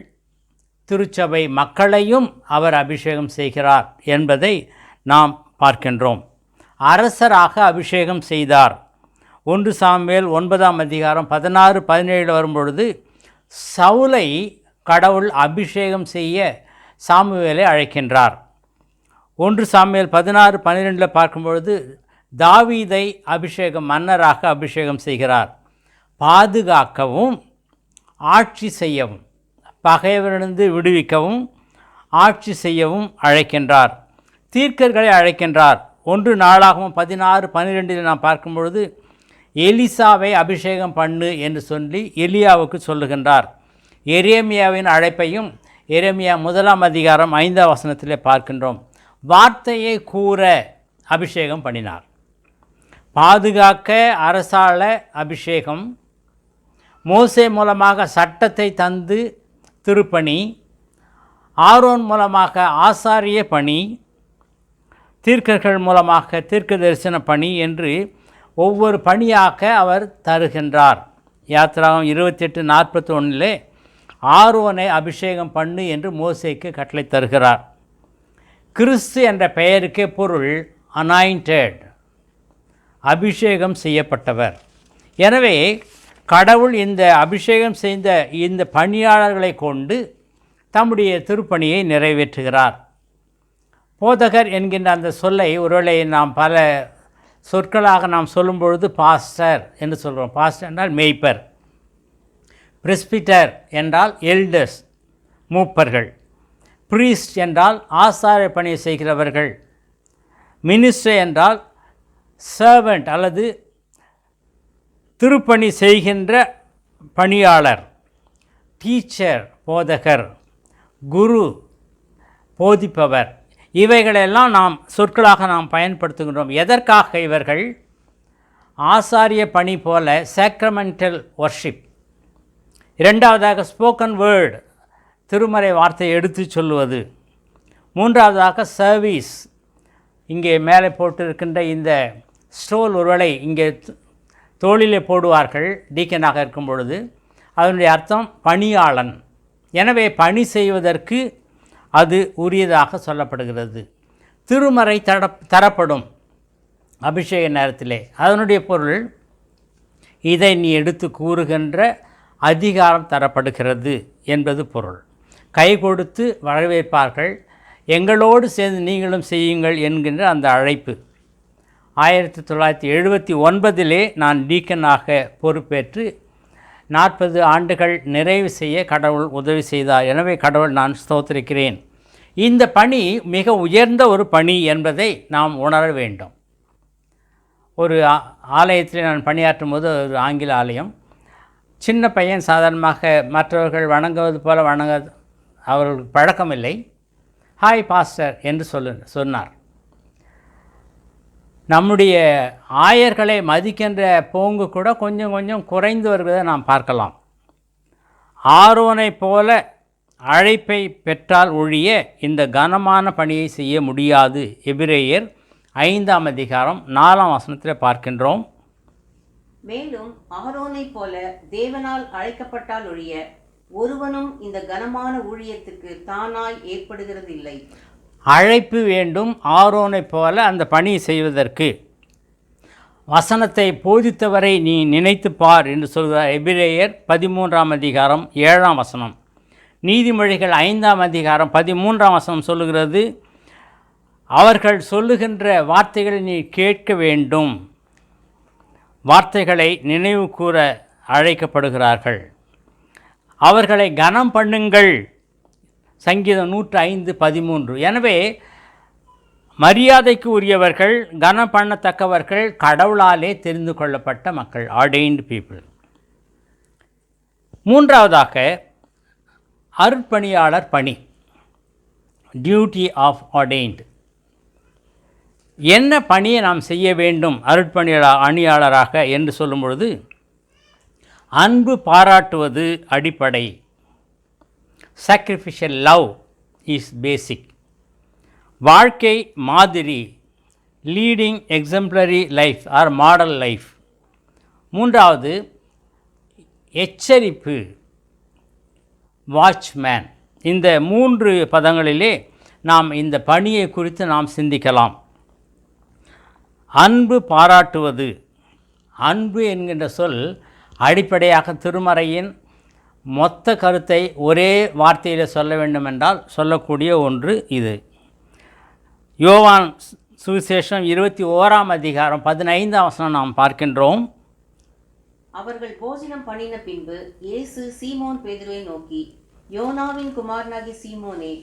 திருச்சபை மக்களையும் அவர் அபிஷேகம் செய்கிறார் என்பதை நாம் பார்க்கின்றோம். அரசராக அபிஷேகம் செய்தார். 1 சாமுவேல் 9:16-17 வரும்பொழுது சவுலை கடவுள் அபிஷேகம் செய்ய சாமுவேலை அழைக்கின்றார். 1 சாமுவேல் 16:12 பார்க்கும்பொழுது தாவீதை மன்னராக அபிஷேகம் செய்கிறார். பாதுகாக்கவும் ஆட்சி செய்யவும், பகைவரிலிருந்து விடுவிக்கவும் ஆட்சி செய்யவும் அழைக்கின்றார். தீர்க்கர்களை அழைக்கின்றார். 1 நாளாகவும் 16:12 நாம் பார்க்கும்பொழுது எலிசாவை அபிஷேகம் பண்ணு என்று சொல்லி எலியாவுக்கு சொல்லுகின்றார். எரேமியாவின் அழைப்பையும் எரேமியா 1:5 பார்க்கின்றோம். வார்த்தையை கூற அபிஷேகம் பண்ணினார். பாதுகாக்க அரசாள அபிஷேகம், மோசே மூலமாக சட்டத்தை தந்து திருப்பணி, ஆரோன் மூலமாக ஆசாரிய பணி, தீர்க்கர்கள் மூலமாக தீர்க்க தரிசன பணி என்று ஒவ்வொரு பணியாக அவர் தருகின்றார். யாத்திராகம் 28:41 ஆரோனை அபிஷேகம் பண்ணு என்று மோசேக்கு கட்டளை தருகிறார். கிறிஸ்து என்ற பெயருக்கே பொருள் அனாயிண்டட், அபிஷேகம் செய்யப்பட்டவர். எனவே கடவுள் இந்த அபிஷேகம் செய்த இந்த பணியாளர்களை கொண்டு தம்முடைய திருப்பணியை நிறைவேற்றுகிறார். போதகர் என்கின்ற அந்த சொல்லை ஒருவேளை நாம் பல சொற்களாக நாம் சொல்லும் பொழுது பாஸ்டர் என்று சொல்கிறோம். பாஸ்டர் என்றால் மேய்ப்பர், பிரெஸ்பிட்டர் என்றால் எல்டர்ஸ் மூப்பர்கள், ப்ரீஸ்ட் என்றால் ஆசாரிய பணியை செய்கிறவர்கள், மினிஸ்டர் என்றால் சர்வெண்ட் அல்லது திருப்பணி செய்கின்ற பணியாளர், டீச்சர் போதகர், குரு போதிப்பவர். இவைகளெல்லாம் நாம் சொற்களாக நாம் பயன்படுத்துகின்றோம். எதற்காக இவர்கள்? ஆசாரிய பணி போல சாக்ரமெண்டல் வர்ஷிப். இரண்டாவதாக ஸ்போக்கன் வேர்டு, திருமறை வார்த்தையை எடுத்து சொல்லுவது. மூன்றாவதாக சர்வீஸ். இங்கே மேலே போட்டிருக்கின்ற இந்த ஸ்டோல் ஒருவேளை இங்கே தோளிலே போடுவார்கள் டீக்கனாக இருக்கும் பொழுது. அதனுடைய அர்த்தம் பணியாளன். எனவே பணி செய்வதற்கு அது உரியதாக சொல்லப்படுகிறது. திருமறை தரப்படும் அபிஷேக நேரத்திலே. அதனுடைய பொருள், இதை நீ எடுத்து கூறுகின்ற அதிகாரம் தரப்படுகிறது என்பது பொருள். கை கொடுத்து வரவேற்பார்கள். எங்களோடு சேர்ந்து நீங்களும் செய்யுங்கள் என்கின்ற அந்த அழைப்பு. 1979 நான் டீக்கனாக பொறுப்பேற்று 40 ஆண்டுகள் நிறைவு செய்ய கடவுள் உதவி செய்தார். எனவே கடவுள் நான் ஸ்தோத்திரிக்கிறேன். இந்த பணி மிக உயர்ந்த ஒரு பணி என்பதை நாம் உணர வேண்டும். ஒரு ஆலயத்தில் நான் பணியாற்றும் போது, ஒரு ஆங்கில ஆலயம், சின்ன பையன் சாதாரணமாக மற்றவர்கள் வணங்குவது போல அவர்களுக்கு பழக்கமில்லை. ஹாய் பாஸ்டர் என்று சொன்னார். நம்முடைய ஆயர்களை மதிக்கின்ற போங்கு கூட கொஞ்சம் கொஞ்சம் குறைந்து வருவதை நாம் பார்க்கலாம். ஆரோனை போல அழைப்பை பெற்றால் ஒழிய இந்த கனமான பணியை செய்ய முடியாது. எபிரேயர் 5ஆம் அதிகாரம் 4ஆம் வசனத்தில் பார்க்கின்றோம். மேலும் ஆரோனைப் போல தேவனால் அழைக்கப்பட்டால் ஒழிய ஒருவனும் இந்த கனமான ஊழியத்துக்கு தானாய் ஏற்படுகிறதில்லை. அழைப்பு வேண்டும் ஆரோனைப் போல அந்த பணியை செய்வதற்கு. வசனத்தை போதித்தவரை நீ நினைத்து பார் என்று சொல்கிறார். எபிரேயர் 13ஆம் அதிகாரம் 7ஆம் வசனம். நீதிமொழிகள் 5ஆம் அதிகாரம் 13ஆம் வசனம் சொல்லுகிறது, அவர்கள் சொல்லுகின்ற வார்த்தைகளை நீ கேட்க வேண்டும். வார்த்தைகளை நினைவு கூற அழைக்கப்படுகிறார்கள். அவர்களை கனம் பண்ணுங்கள். சங்கீதம் 105:13. எனவே மரியாதைக்கு உரியவர்கள், கனம் பண்ணத்தக்கவர்கள், கடவுளாலே தெரிந்து கொள்ளப்பட்ட மக்கள், ஆர்டெயின்டு பீப்புள். மூன்றாவதாக அருட்பணியாளர் பணி, டியூட்டி ஆஃப் ஆர்டெயின்டு. என்ன பணியை நாம் செய்ய வேண்டும் அருட்பணியாளராக என்று சொல்லும் பொழுது, அன்பு பாராட்டுவது அடிப்படை. sacrificial love is basic. வாழ்க்கை மாதிரி, leading exemplary life or model life. மூன்றாவது எச்சரிப்பு, வாட்ச்மேன். இந்த 3 பதங்களிலே நாம் இந்த பணியை குறித்து நாம் சிந்திக்கலாம். அன்பு பாராட்டுவது. அன்பு என்கின்ற சொல் அடிப்படையாக திருமறையின் மொத்த கருத்தை ஒரே வார்த்தையில் சொல்ல வேண்டுமென்றால் சொல்லக்கூடிய ஒன்று இது. யோவான் சுவிசேஷம் 21ஆம் அதிகாரம் 15ஆம் வசனம் நாம் பார்க்கின்றோம். அவர்கள் போஜனம் பண்ணின பின்பு இயேசு சீமோன் பேதுருவை நோக்கி, யோனாவின் குமாரனாகிய சீமோனே,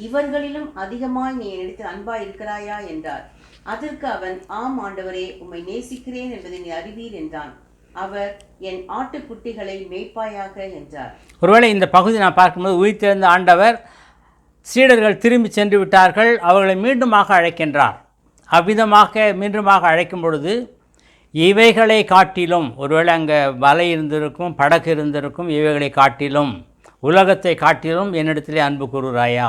இவர்களிலும் அதிகமாய் நீ என்னிடத்தில் அன்பாய் இருக்கிறாயா என்றார். அதற்கு அவன், ஆம் ஆண்டவரே, உம்மை நேசிக்கிறேன் என்பதை நீ அறிவீர் என்றான். அவர், என் ஆட்டுக்குட்டிகளை மேய்ப்பாயாக என்றார். ஒருவேளை இந்த பகுதி நான் பார்க்கும்போது உயிர்த்தெழுந்த ஆண்டவர் சீடர்கள் திரும்பி சென்று விட்டார்கள், அவர்களை மீண்டுமாக அழைக்கின்றார். அவ்விதமாக மீண்டுமாக அழைக்கும் பொழுது இவைகளை காட்டிலும், ஒருவேளை அங்கே வலை இருந்திருக்கும், படகு இருந்திருக்கும், இவைகளை காட்டிலும், உலகத்தை காட்டிலும் என்னிடத்திலே அன்பு கூறுகிறாயா?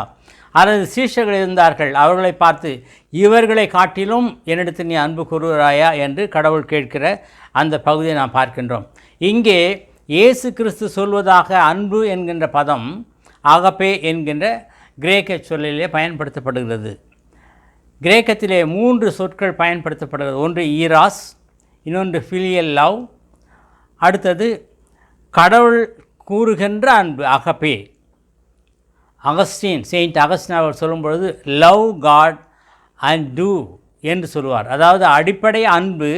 அல்லது சீஷர்கள் இருந்தார்கள், அவர்களை பார்த்து இவர்களை காட்டிலும் என்னிடத்தில் நீ அன்பு கூறுகிறாயா என்று கடவுள் கேட்கிற அந்த பகுதியை நாம் பார்க்கின்றோம். இங்கே இயேசு கிறிஸ்து சொல்வதாக அன்பு என்கின்ற பதம் அகப்பே என்கின்ற கிரேக்க சொல்லிலே பயன்படுத்தப்படுகிறது. கிரேக்கத்திலே 3 சொற்கள் பயன்படுத்தப்படுகிறது. ஒன்று ஈராஸ், இன்னொன்று ஃபிலியல் லவ், அடுத்தது கடவுள் கூறுகின்ற அன்பு அகப்பே. செயின்ட் அகஸ்டின் அவர் சொல்லும் பொழுது லவ் காட் அண்ட் டூ என்று சொல்லுவார். அதாவது அடிப்படை அன்பு,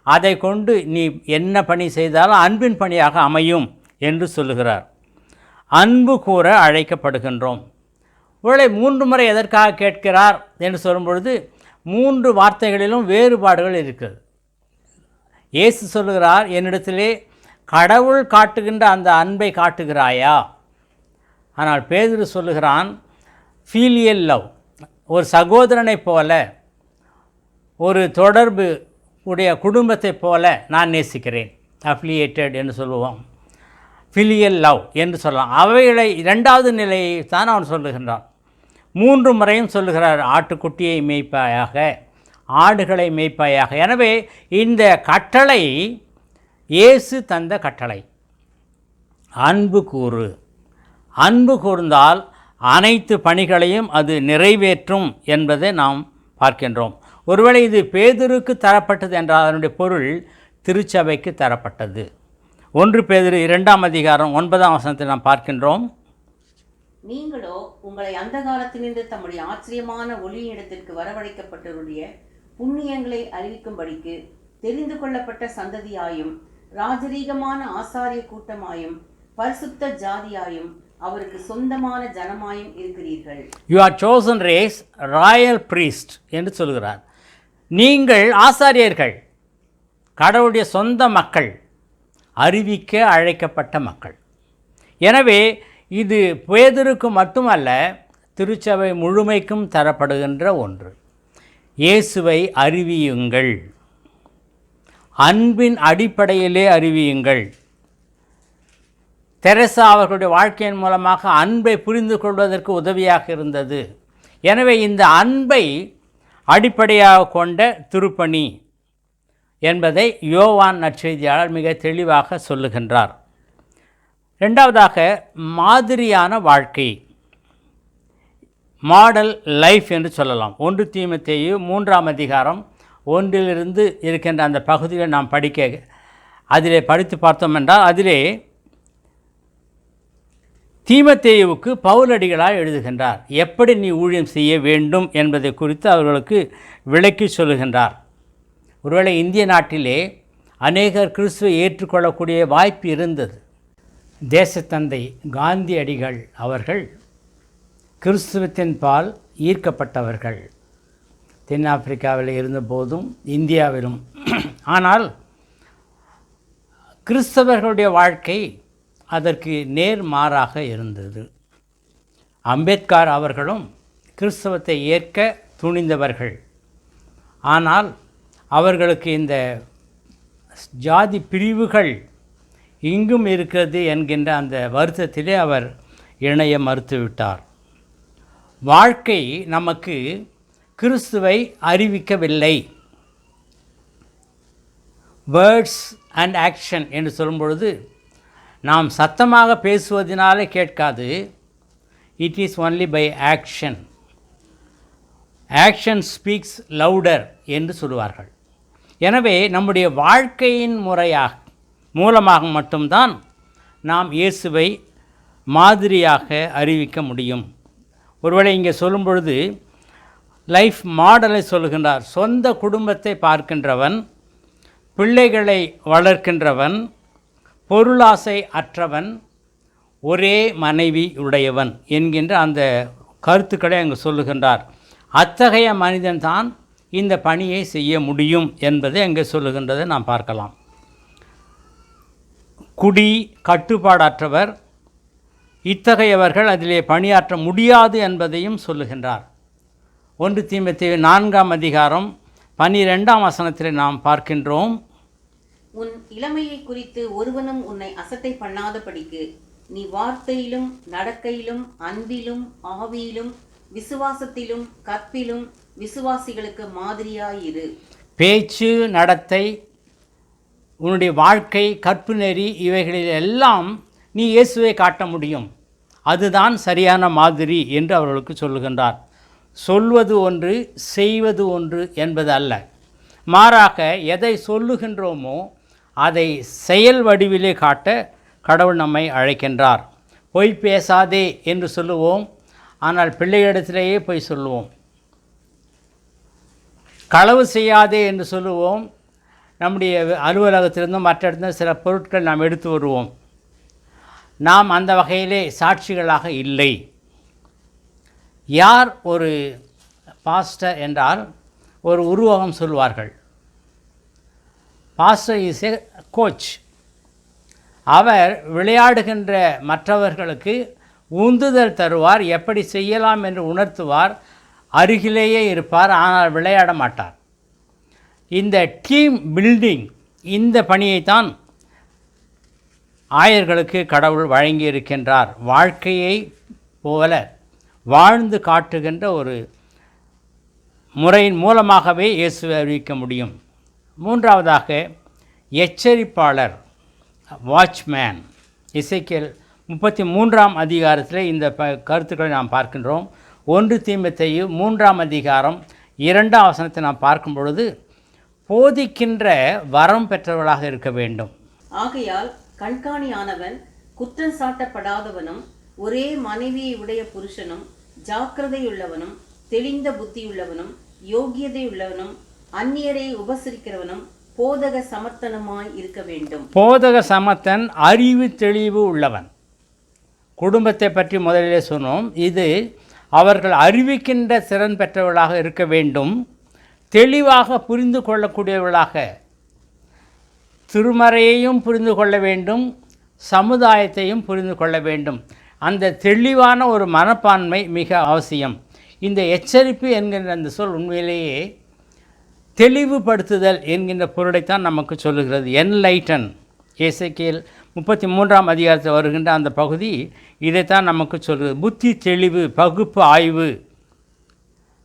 அதை கொண்டு நீ என்ன பணி செய்தாலும் அன்பின் பணியாக அமையும் என்று சொல்லுகிறார். அன்பு கூற அழைக்கப்படுகின்றோம். ஒருவேளை 3 முறை எதற்காக கேட்கிறார் என்று சொல்லும் பொழுது 3 வார்த்தைகளிலும் வேறுபாடுகள் இருக்கிறது. இயேசு சொல்லுகிறார், என்னிடத்திலே கடவுள் காட்டுகின்ற அந்த அன்பை காட்டுகிறாயா? ஆனால் பேதுரு சொல்லுகிறான், ஃபீலியல் லவ், ஒரு சகோதரனைப் போல, ஒரு தொடர்பு உடைய குடும்பத்தைப் போல நான் நேசிக்கிறேன். அஃபிலியேட்டட் என்று சொல்லுவோம், ஃபிலியல் லவ் என்று சொல்லலாம். அவைகளை 2வது நிலையை தான் அவன் சொல்லுகின்றான். 3 முறையும் சொல்லுகிறார், ஆட்டுக்குட்டியை மேய்ப்பாயாக, ஆடுகளை மேய்ப்பாயாக. எனவே இந்த கட்டளை இயேசு தந்த கட்டளை. அன்பு கூறு. அன்பு கூர்ந்தால் அனைத்து பணிகளையும் அது நிறைவேற்றும் என்பதை நாம் பார்க்கின்றோம். ஒருவேளை இது பேதுருக்கு தரப்பட்டது என்றால் அதனுடைய பொருள் திருச்சபைக்கு தரப்பட்டது. 1 பேதுரு 2ஆம் அதிகாரம் 9ஆம் வசனத்தை நாம் பார்க்கின்றோம். நீங்களோ உங்களை அந்த காலத்திலிருந்து தம்முடைய ஆச்சரியமான ஒளியிடத்திற்கு வரவழைக்கப்பட்டவருடைய புண்ணியங்களை அறிவிக்கும்படிக்கு தெரிந்து கொள்ளப்பட்ட சந்ததியாயும் ராஜரீகமான ஆசாரிய கூட்டமாயும் பரிசுத்த ஜாதியாயும் அவருக்கு சொந்தமான ஜனமாயும் இருக்கிறீர்கள். You are chosen race, Royal priest என்று சொல்கிறார். நீங்கள் ஆசாரியர்கள், கடவுளுடைய சொந்த மக்கள், அறிவிக்க அழைக்கப்பட்ட மக்கள். எனவே இது பேதுருக்கு மட்டுமல்ல, திருச்சபை முழுமைக்கும் தரப்படுகின்ற ஒன்று. இயேசுவை அறிவியுங்கள், அன்பின் அடிப்படையிலே அறிவியுங்கள். தெரசா அவர்களுடைய வாழ்க்கையின் மூலமாக அன்பை புரிந்து கொள்வதற்கு உதவியாக இருந்தது. எனவே இந்த அன்பை அடிப்படையாக கொண்ட திருப்பணி என்பதை யோவான் நற்செய்தியாளர் மிக தெளிவாக சொல்லுகின்றார். ரெண்டாவதாக மாதிரியான வாழ்க்கை, மாடல் லைஃப் என்று சொல்லலாம். 1 தீமோத்தேயு 3ஆம் அதிகாரம் 1 இருக்கின்ற அந்த பகுதியை நாம் அதிலே படித்து பார்த்தோம் என்றால், அதிலே தீமோத்தேயுவுக்கு பவுலடிகளார் எழுதுகின்றார். எப்படி நீ ஊழியம் செய்ய வேண்டும் என்பதை குறித்து அவர்களுக்கு விளக்கி சொல்லுகின்றார். ஒருவேளை இந்திய நாட்டிலே அநேகர் கிறிஸ்துவை ஏற்றுக்கொள்ளக்கூடிய வாய்ப்பு இருந்தது. தேசத்தந்தை காந்தியடிகள் அவர்கள் கிறிஸ்துவத்தின் பால் ஈர்க்கப்பட்டவர்கள், தென்னாப்பிரிக்காவில் இருந்தபோதும் இந்தியாவிலும். ஆனால் கிறிஸ்தவர்களுடைய வாழ்க்கை அதற்கு நேர்மாறாக இருந்தது. அம்பேத்கர் அவர்களும் கிறிஸ்தவத்தை ஏற்க துணிந்தவர்கள். ஆனால் அவர்களுக்கு இந்த ஜாதி பிரிவுகள் இங்கும் இருக்கிறது என்கின்ற அந்த வருத்தத்திலே அவர் இணைய மறுத்துவிட்டார். வாழ்க்கை நமக்கு கிறிஸ்துவை அறிவிக்கவில்லை. வேர்ட்ஸ் அண்ட் ஆக்ஷன் என்று சொல்லும்பொழுது நாம் சத்தமாக பேசுவதனாலே கேட்காது. It is only by action. Action speaks louder என்று சொல்லுவார்கள். எனவே நம்முடைய வாழ்க்கையின் மூலமாக மட்டும்தான் நாம் இயேசுவை மாதிரியாக அறிவிக்க முடியும். ஒருவேளை இங்கே சொல்லும் பொழுது லைஃப் மாடலை சொல்லுகின்றார். சொந்த குடும்பத்தை பார்க்கின்றவன், பிள்ளைகளை வளர்க்கின்றவன், பொருளாசை அற்றவன், ஒரே மனைவி உடையவன் என்கின்ற அந்த கருத்துக்களை அங்கு சொல்லுகின்றார். அத்தகைய மனிதன்தான் இந்த பணியை செய்ய முடியும் என்பதை அங்கே சொல்லுகின்றதை நாம் பார்க்கலாம். குடி கட்டுப்பாடற்றவர், இத்தகையவர்கள் அதிலே பணியாற்ற முடியாது என்பதையும் சொல்லுகின்றார். 1 தீமோத்தேயு 4ஆம் அதிகாரம் 12ஆம் வசனத்தில் நாம் பார்க்கின்றோம். உன் இளமையை குறித்து ஒருவனும் உன்னை அசட்டை பண்ணாதபடிக்கு நீ வார்த்தையிலும் நடக்கையிலும் அன்பிலும் ஆவியிலும் விசுவாசத்திலும் கற்பிலும் விசுவாசிகளுக்கு மாதிரியாயிரு. பேச்சு, நடத்தை, உன்னுடைய வாழ்க்கை, கற்பு நெறி, இவைகளில் எல்லாம் நீ இயேசுவை காட்ட முடியும். அதுதான் சரியான மாதிரி என்று அவர்களுக்கு சொல்லுகின்றார். சொல்வது ஒன்று, செய்வது ஒன்று என்பது அல்ல. மாறாக எதை சொல்லுகின்றோமோ அதை செயல் வடிவிலே காட்ட கடவுள் நம்மை அழைக்கின்றார். பொய் பேசாதே என்று சொல்லுவோம், ஆனால் பிள்ளைகளிடத்திலேயே போய் சொல்லுவோம். களவு செய்யாதே என்று சொல்லுவோம், நம்முடைய அலுவலகத்திலிருந்தும் மற்ற இடத்துல சில பொருட்கள் நாம் எடுத்து வருவோம். நாம் அந்த வகையிலே சாட்சிகளாக இல்லை. யார் ஒரு பாஸ்டர் என்றால் ஒரு உருவகம் சொல்வார்கள். Pastor is a coach. அவர் விளையாடுகின்ற மற்றவர்களுக்கு உந்துதல் தருவார், எப்படி செய்யலாம் என்று உணர்த்துவார், அருகிலேயே இருப்பார், ஆனால் விளையாட மாட்டார். இந்த டீம் பில்டிங், இந்த பணியைத்தான் ஆயர்களுக்கு கடவுள் வழங்கி இருக்கின்றார். வாழ்க்கையை போல வாழ்ந்து காட்டுகின்ற ஒரு முறையின் மூலமாகவே இயேசுவை அறிவிக்க முடியும். மூன்றாவதாக எச்சரிப்பாளர், வாட்ச்மேன். எசேக்கியேல் 33ஆம் அதிகாரத்தில் இந்த கருத்துக்களை நாம் பார்க்கின்றோம். 1 தீமோத்தேயு 3ஆம் அதிகாரம் 2ஆம் வசனத்தை நாம் பார்க்கும் பொழுது போதிக்கின்ற வரம் பெற்றவர்களாக இருக்க வேண்டும். ஆகையால் கண்காணியானவன் குற்றம் சாட்டப்படாதவனும் ஒரே மனைவியை உடைய புருஷனும் ஜாக்கிரதையுள்ளவனும் தெளிந்த புத்தியுள்ளவனும் யோகியதையுள்ளவனும் அந்நியரை உபசரிக்கிறவனும் போதக சமர்த்தனுமாய் இருக்க வேண்டும். போதக சமர்த்தன் அறிவு தெளிவு உள்ளவன். குடும்பத்தை பற்றி முதலிலே சொன்னோம். இது அவர்கள் அறிவிக்கின்ற திறன் பெற்றவர்களாக இருக்க வேண்டும். தெளிவாக புரிந்து கொள்ளக்கூடியவர்களாக, திருமறையையும் புரிந்து கொள்ள வேண்டும், சமுதாயத்தையும் புரிந்து கொள்ள வேண்டும். அந்த தெளிவான ஒரு மனப்பான்மை மிக அவசியம். இந்த எச்சரிப்பு என்கின்ற அந்த சொல் உண்மையிலேயே தெளிவுபடுத்துதல் என்கின்ற பொருளைத்தான் நமக்கு சொல்லுகிறது. என்லைட்டன். எசேக்கியேல் 33ஆம் அதிகாரத்தில் வருகின்ற அந்த பகுதி இதைத்தான் நமக்கு சொல்கிறது. புத்தி தெளிவு, பகுப்பு ஆய்வு.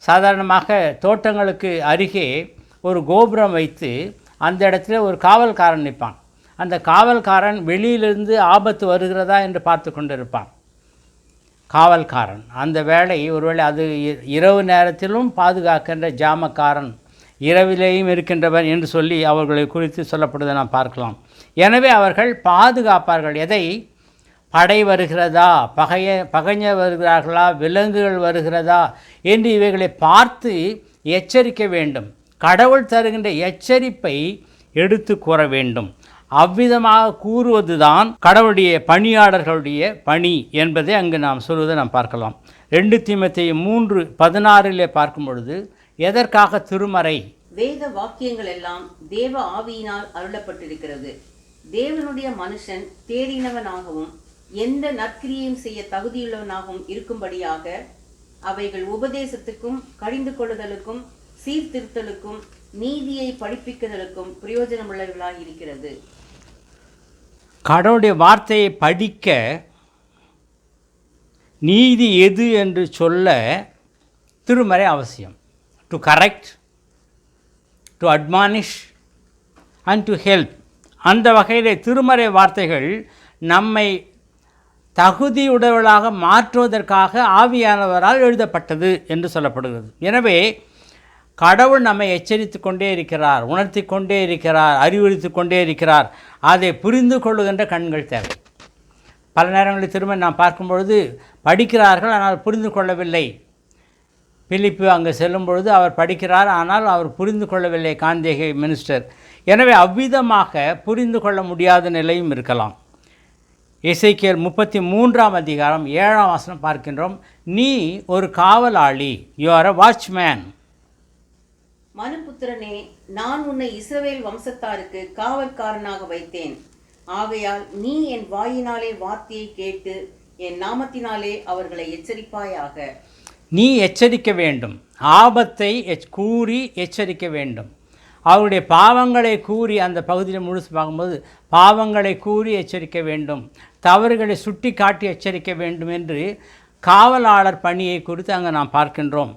சாதாரணமாக தோட்டங்களுக்கு அருகே ஒரு கோபுரம் வைத்து அந்த இடத்துல ஒரு காவல்காரன் நிற்பான். அந்த காவல்காரன் வெளியிலிருந்து ஆபத்து வருகிறதா என்று பார்த்து கொண்டிருப்பான். காவல்காரன் அந்த வேலை, ஒருவேளை அது இரவு நேரத்திலும் பாதுகாக்கின்ற ஜாமக்காரன், இரவிலேயும் இருக்கின்றவன் என்று சொல்லி அவர்களை குறித்து சொல்லப்படுவதை நாம் பார்க்கலாம். எனவே அவர்கள் பாதுகாப்பார்கள். எதை? படை வருகிறதா, பகைஞர் வருகிறார்களா, விலங்குகள் வருகிறதா என்று இவைகளை பார்த்து எச்சரிக்க வேண்டும். கடவுள் தருகின்ற எச்சரிப்பை எடுத்து கூற வேண்டும். அவ்விதமாக கூறுவதுதான் கடவுளுடைய பணியாளர்களுடைய பணி என்பதை அங்கு நாம் சொல்வதை நாம் பார்க்கலாம். 2 தீமோத்தேயு 3:16 பார்க்கும் பொழுது, எதற்காக திருமறை? வேத வாக்கியங்கள் எல்லாம் தேவ ஆவியினால் அருளப்பட்டிருக்கிறது. தேவனுடைய மனுஷன் தேறினவனாகவும் எந்த நற்கிரியையும் செய்ய தகுதியுள்ளவனாகவும் இருக்கும்படியாக அவைகள் உபதேசத்துக்கும் கடிந்து கொள்ளுதலுக்கும் சீர்திருத்தலுக்கும் நீதியை படிப்பிக்குதலுக்கும் பிரயோஜனமுள்ளவர்களாக இருக்கிறது. கடவுளுடைய வார்த்தையை படிக்க, நீதி எது என்று சொல்ல திருமறை அவசியம். To correct, to admonish and to help. அந்த வகையில் திருமறை வார்த்தைகள் நம்மை தகுதியுடையவர்களாக மாற்றுவதற்காக ஆவியானவரால் எழுதப்பட்டது என்று சொல்லப்படுகிறது. எனவே கடவுள் நம்மை எச்சரித்து கொண்டே இருக்கிறார், உணர்த்தி கொண்டே இருக்கிறார், அறிவுறுத்தி கொண்டே இருக்கிறார். அதை புரிந்து கொள்ளுகின்ற கண்கள் தேவை. பல நேரங்களில் திரும்ப நாம் பார்க்கும்பொழுது படிக்கிறார்கள், ஆனால் புரிந்து கொள்ளவில்லை. பிலிப்பு அங்கே செல்லும் பொழுது அவர் படிக்கிறார், ஆனால் அவர் புரிந்து கொள்ளவில்லை, காந்தேக மினிஸ்டர். எனவே அவ்விதமாக புரிந்து கொள்ள முடியாத நிலையும் இருக்கலாம். எசேக்கியேல் 33ஆம் அதிகாரம் 7ஆம் வசனம் பார்க்கின்றோம். நீ ஒரு காவலாளி, யூ ஆர் அ வாட்ச்மேன். மனுபுத்திரனே, நான் உன்னை இஸ்ரவேல் வம்சத்தாருக்கு காவல்காரனாக வைத்தேன். ஆகையால் நீ என் வாயினாலே வார்த்தையை கேட்டு என் நாமத்தினாலே அவர்களை எச்சரிப்பாயாக. நீ எச்சரிக்க வேண்டும், ஆபத்தை கூறி எச்சரிக்க வேண்டும். அவருடைய பாவங்களை கூறி, அந்த பகுதியில் முழுசு பார்க்கும்போது பாவங்களை கூறி எச்சரிக்க வேண்டும், தவறுகளை சுட்டி காட்டி எச்சரிக்க வேண்டும் என்று காவலாளர் பணியை குறித்து அங்கே நாம் பார்க்கின்றோம்.